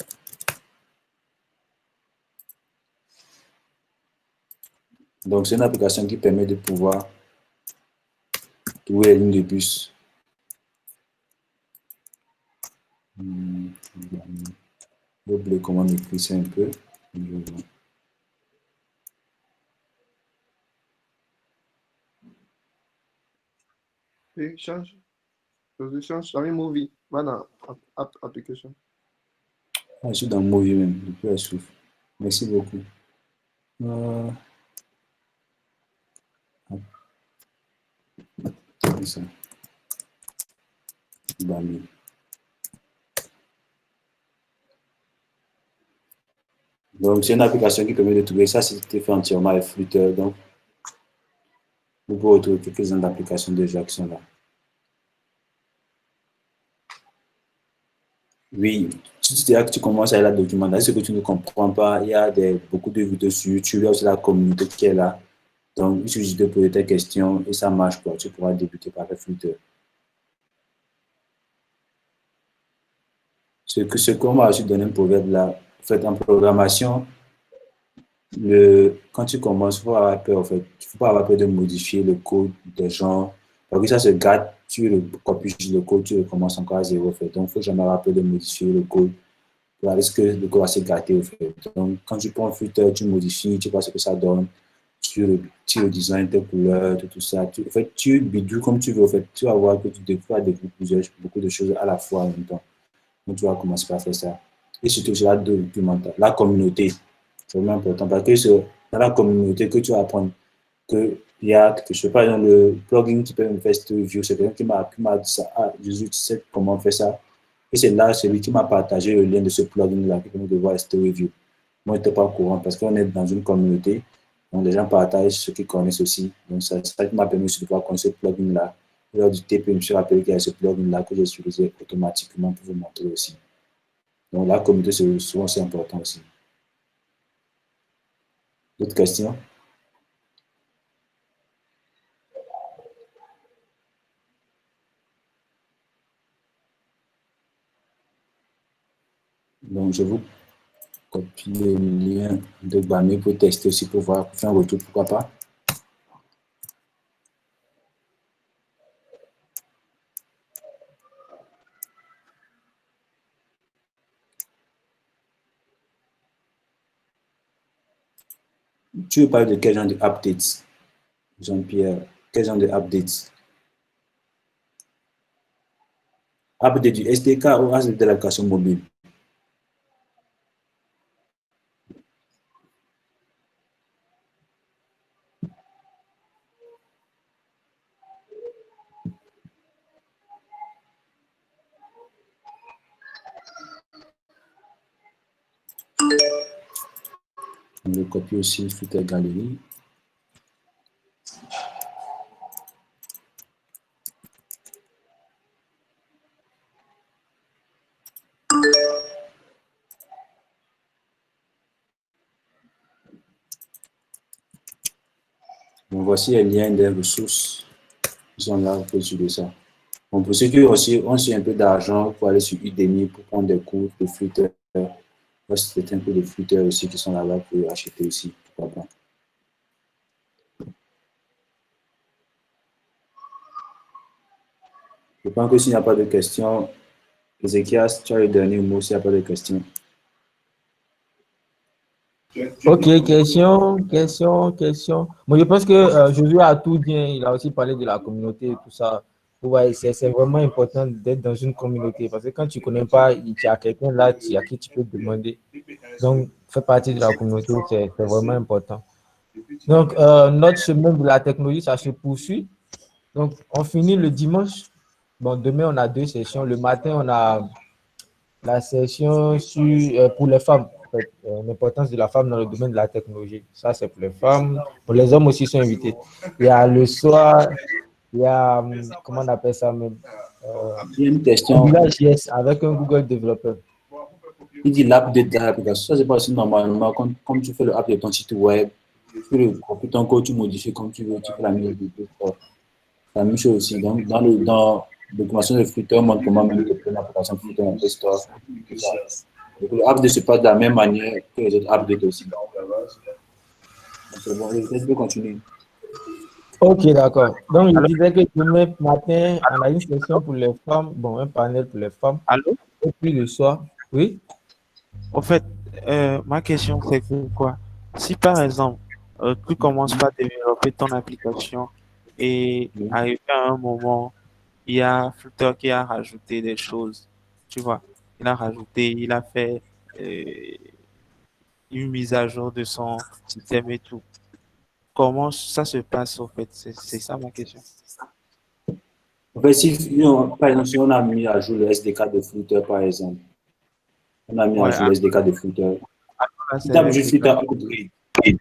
Donc, c'est une application qui permet de pouvoir trouver les lignes de bus. J'ai oublié comment on écrit ça un peu. Oui, change. Change. Dans movie. Voilà. Application. Ah, je suis dans Movie même, depuis la souffle. Merci beaucoup. C'est ça. Gbame. Donc, c'est une application qui permet de trouver ça, c'était fait entièrement avec Flutter. Donc, vous pouvez retrouver quelques-unes d'applications déjà qui sont là. Oui, si tu diras que tu commences à la documentation, ce que tu ne comprends pas, il y a beaucoup de vidéos sur YouTube, il y a aussi la communauté qui est là. Donc, il suffit de poser tes questions et ça marche, quoi. Tu pourras débuter par le Flutter. Ce qu'on m'a aussi donné un proverbe là, en fait, en programmation, quand tu commences, il faut avoir peur, en fait. Il ne faut pas avoir peur de modifier le code des gens. Parce que ça se gâte, tu copies le code, tu recommences encore à zéro, en fait. Donc, il ne faut jamais avoir peur de modifier le code. Tu risques que le code va se gâter, en fait. Donc, quand tu prends un Flutter, tu modifies, tu vois ce que ça donne, tu redesignes tes couleurs, tout ça. En fait, tu bidouilles comme tu veux, en fait. Tu vas voir que tu vas découvrir beaucoup de choses à la fois en même temps. Donc, tu vas commencer par faire ça. Et surtout, sur la communauté. C'est vraiment important parce que c'est dans la communauté que tu vas apprendre qu'il y a quelque chose. Par exemple, le plugin qui peut me faire Story View, c'est quelqu'un qui m'a dit ça. Ah, Jésus, tu sais comment on fait ça. Et c'est là, celui qui m'a partagé le lien de ce plugin-là qui permet de voir Story View. Moi, je n'étais pas au courant parce qu'on est dans une communauté. Donc, les gens partagent ce qu'ils connaissent aussi. Donc, ça m'a permis de pouvoir connaître ce plugin-là. Lors du TP, je me suis rappelé qu'il y a ce plugin-là que j'ai utilisé automatiquement pour vous montrer aussi. Donc, la communauté, c'est souvent c'est important aussi. D'autres questions? Donc, je vous copie le lien de Gbame pour tester aussi, pour voir, pour faire un retour, pourquoi pas. Tu veux parler de quel genre de updates, Jean-Pierre? Quel genre de updates? Update du SDK ou de l'application mobile? On le copie aussi, Flutter Galerie. Donc, voici les liens des ressources qui sont là, vous pouvez utiliser ça. Bon, pour ceux qui aussi ont un peu d'argent pour aller sur Udemy pour prendre des cours de Flutter, c'est un peu de Flutter aussi qui sont là-bas pour acheter aussi, pourquoi pas. Je pense que s'il n'y a pas de questions, Ézéchias, tu as le dernier mot s'il n'y a pas de questions. Ok, question. Moi, je pense que Josué a tout bien. Il a aussi parlé de la communauté et tout ça. Ouais, c'est vraiment important d'être dans une communauté parce que quand tu ne connais pas, il y a quelqu'un là à qui tu peux demander. Donc, faire partie de la communauté, c'est vraiment important. Donc, notre chemin de la technologie, ça se poursuit. Donc, on finit le dimanche. Bon, demain, on a 2 sessions. Le matin, on a la session pour les femmes, en fait, l'importance de la femme dans le domaine de la technologie. Ça, c'est pour les femmes. Pour les hommes aussi sont invités. Il y a le soir, il y a, comment on appelle ça même? Il y a une question. Yes, avec un Google développeur. Il dit l'update de l'application. Ça, c'est pas aussi normalement. Comme tu fais le update de ton site web, tu le copies ton code, tu modifies comme tu veux, tu fais la mise de tout. La même chose aussi. Donc, dans la documentation de Flutter, on montre comment même créer l'application Flutter en Play Store. Donc, le update se passe de la même manière que les autres updates aussi. Donc, c'est bon, je peux continuer. Ok, d'accord. Donc, je disais que demain matin, on a une session pour les femmes, bon, un panel pour les femmes. Allô? Et puis le soir, oui. En fait, ma question c'est que quoi? Si par exemple, tu commences par développer ton application et arrivé à un moment, il y a Flutter qui a rajouté des choses, tu vois. Il a fait une mise à jour de son système et tout. Comment ça se passe en fait? C'est ça ma question. En fait, par exemple, si on a mis à jour le SDK de Flutter, par exemple, on a mis à Ouais, jour le SDK de Flutter. là, Tu c'est tapes le juste SDK. Flutter Upgrade. Tu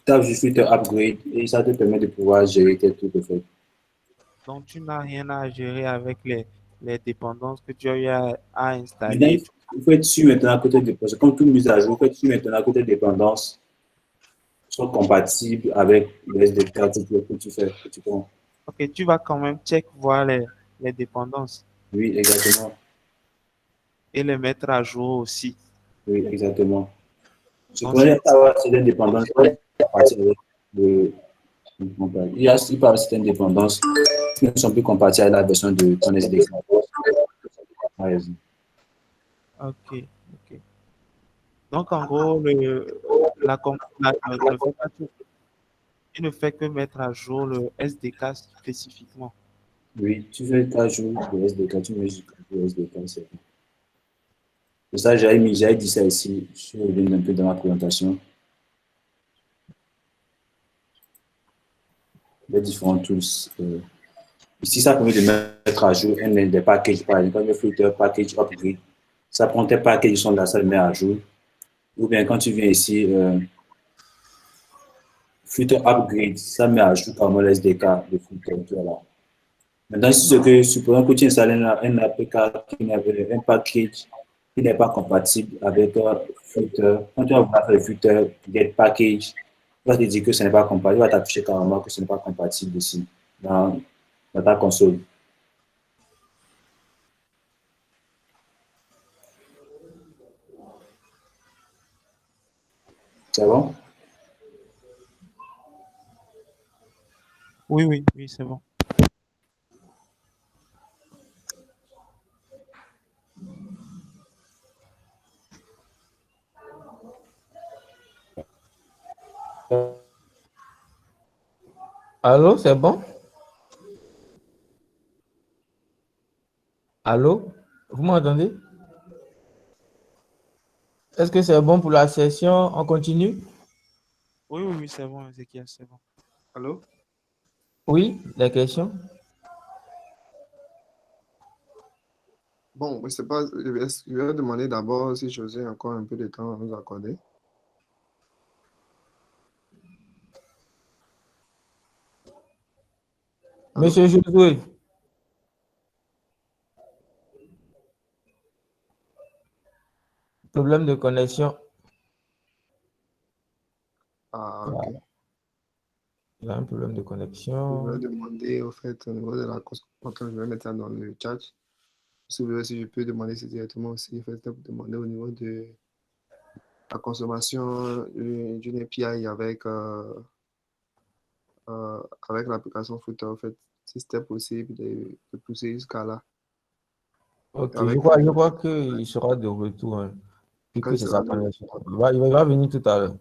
tapes juste Flutter Upgrade et ça te permet de pouvoir gérer tes trucs, en fait. Donc, tu n'as rien à gérer avec les dépendances que tu as eu à Maintenant, installer. il faut être sûr maintenant à côté des dépendances. Comme toute mise à jour, il faut être sûr maintenant à côté des dépendances sont compatibles avec le SDK que tu fais. Que tu prends. Ok, tu vas quand même check voir les dépendances Oui, exactement. et les mettre à jour aussi. Oui, exactement. Je Donc, connais avoir certaines dépendances qui sont compatibles avec il y a certaines dépendances qui ne sont plus compatibles avec la version de ton SDK. Par exemple. ok, ok. Donc, en gros, il ne fait que mettre à jour le SDK spécifiquement. Oui, tu fais ta jour le SDK, tu mets juste le SDK, c'est bon. Et ça, j'avais dit ça ici, je reviens un peu dans ma présentation. Les différents tools. Ici, ça permet de mettre à jour un des packages, par exemple, le Flutter Package Upgrade. Ça prend tes packages qui sont là, ça le met à jour. Ou bien quand tu viens ici, Flutter Upgrade, ça met à jour carrément le SDK de Flutter. Voilà. Maintenant, si c'est que, supposons que tu installes un APK qui n'avait un package qui n'est pas compatible avec Flutter, quand tu vas voir le Flutter Get Package, il va te dire que ce n'est pas compatible, il va t'afficher carrément que ce n'est pas compatible ici, dans ta console. C'est bon? Oui, oui, oui, c'est bon. Allô, c'est bon? Allô? Vous m'entendez? Est-ce que c'est bon pour la session? On continue? Oui, oui, oui, c'est bon, Ezekiel, c'est bon. Allô? Oui, les questions? Bon, je sais pas, je vais demander d'abord si José a encore un peu de temps à nous accorder. Allô? Monsieur Josué, problème de connexion. Ah, Voilà, ok. il a un problème de Je connexion. vais demander au fait au niveau de la consommation, je vais mettre ça dans le chat. Si vous voulez, si je peux demander ça directement aussi, en fait, vous demander au niveau de la consommation d'une API avec l'application Footer, en fait, si c'était possible de pousser jusqu'à là. Ok, Avec, je crois qu'il sera de retour, hein, vu quand que il c'est sera sa de retour, connexion. Il va venir tout à l'heure.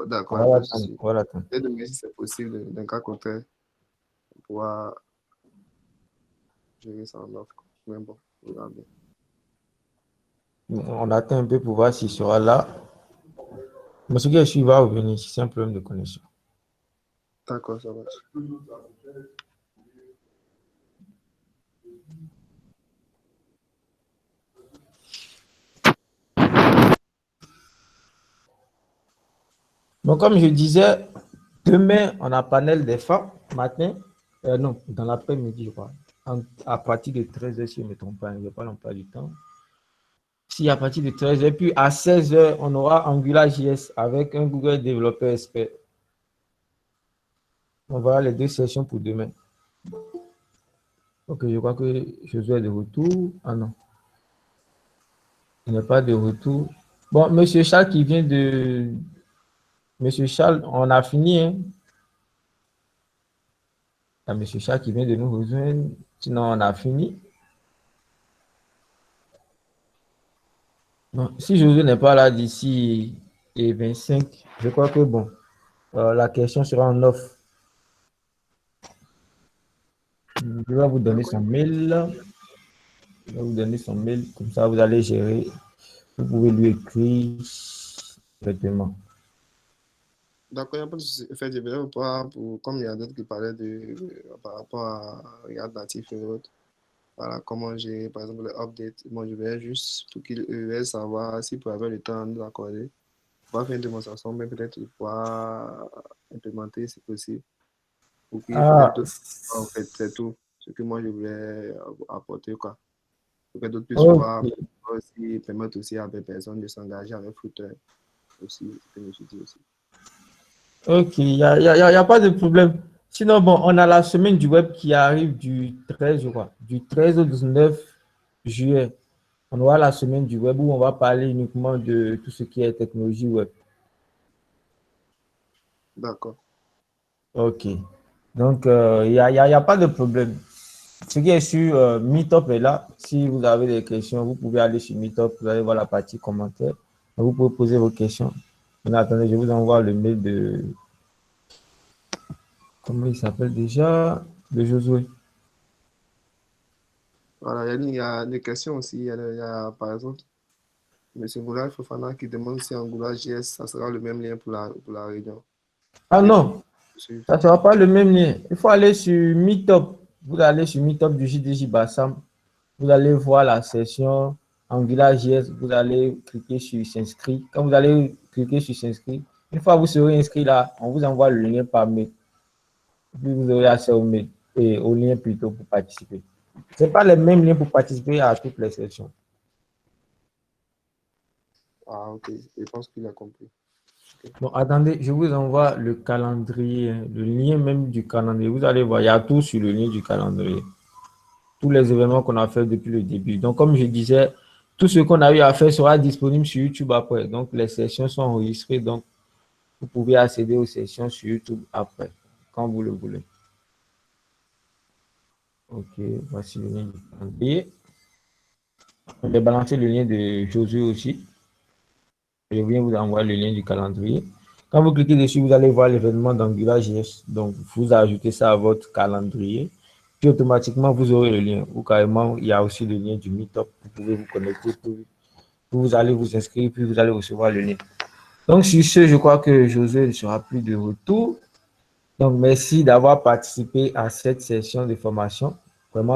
d'accord, On il n'y va a pas de l'attendre. souci. On va l'attendre. Et demain, si c'est possible, dans le cas contraire, on pourra gérer ça en offre. Mais bon, on verra bien. On attend un peu pour voir s'il sera là. Mais ce qui est sûr, il va revenir si c'est un problème de connexion. D'accord, ça marche. Donc, comme je disais, demain, on a panel des femmes, matin, non, dans l'après-midi, je crois. À partir de 13h, si je ne me trompe pas, je ne vais pas l'emploi du temps. Si à partir de 13h, puis à 16h, on aura AngularJS avec un Google développeur expert. On verra les deux sessions pour demain. Ok, je crois que Josué est de retour. Ah non, il n'est pas de retour. Bon, Monsieur Charles qui vient de... Monsieur Charles, on a fini, hein? Il y a Monsieur Charles qui vient de nous rejoindre. Sinon, on a fini. Non, si Josué n'est pas là d'ici les 25, je crois que bon, la question sera en off. Je vais vous donner son mail. Je vais vous donner son mail. Comme ça, vous allez gérer. Vous pouvez lui écrire directement. D'accord, il n'y a pas de souci. En fait, je vais voir, comme il y a d'autres qui parlaient par rapport à React Native et autres, voilà, comment gérer, par exemple, les updates. Moi, je vais juste, pour qu'ils veulent savoir s'ils peuvent avoir le temps de nous accorder. On va faire une démonstration, mais peut-être pouvoir implémenter si possible. Pour qu'il peut-être Ah, d'autres, en fait, c'est tout ce que moi, je voulais apporter, quoi. Pour que d'autres puissent voir, ok. aussi, permettre aussi à des personnes de s'engager avec Footer aussi, ce que je me suis dit aussi. Ok, il y a pas de problème. Sinon, bon, on a la semaine du web qui arrive du 13, je crois, du 13 au 19 juillet. On aura la semaine du web où on va parler uniquement de tout ce qui est technologie web. D'accord. Ok. Donc, il y a pas de problème. Ce qui est sûr, Meetup est là. Si vous avez des questions, vous pouvez aller sur Meetup, vous allez voir la partie commentaires. Vous pouvez poser vos questions. Mais attendez, je vous envoie le mail de... Comment il s'appelle déjà? De Josué. Voilà, il y a des questions aussi. Il y a, par exemple, M. Goulard Fofana qui demande si Angular JS, ça sera le même lien pour la réunion. Ah Et non, suivre. ça ne sera pas le même lien. Il faut aller sur Meetup. Vous allez sur Meetup du JDJ Bassam. Vous allez voir la session AngularJS. Vous allez cliquer sur s'inscrire. Quand vous allez cliquer sur s'inscrire, une fois que vous serez inscrit là, on vous envoie le lien par mail. Puis vous aurez accès au mail et au lien plutôt pour participer. Ce n'est pas les mêmes liens pour participer à toutes les sessions. Ah, ok. Je pense qu'il a compris. Bon, attendez, je vous envoie le calendrier, hein, le lien même du calendrier. Vous allez voir, il y a tout sur le lien du calendrier. Tous les événements qu'on a fait depuis le début. Donc, comme je disais, tout ce qu'on a eu à faire sera disponible sur YouTube après. Donc, les sessions sont enregistrées. Donc, vous pouvez accéder aux sessions sur YouTube après, quand vous le voulez. Ok, voici le lien du calendrier. Je vais balancer le lien de Josué aussi. Je viens vous envoyer le lien du calendrier. Quand vous cliquez dessus, vous allez voir l'événement d'AngularJS. Donc, vous ajoutez ça à votre calendrier. Puis, automatiquement, vous aurez le lien. Ou carrément, il y a aussi le lien du Meetup. Vous pouvez vous connecter. Puis vous allez vous inscrire, puis vous allez recevoir le lien. Donc, sur ce, je crois que Josué ne sera plus de retour. Donc, merci d'avoir participé à cette session de formation. Vraiment,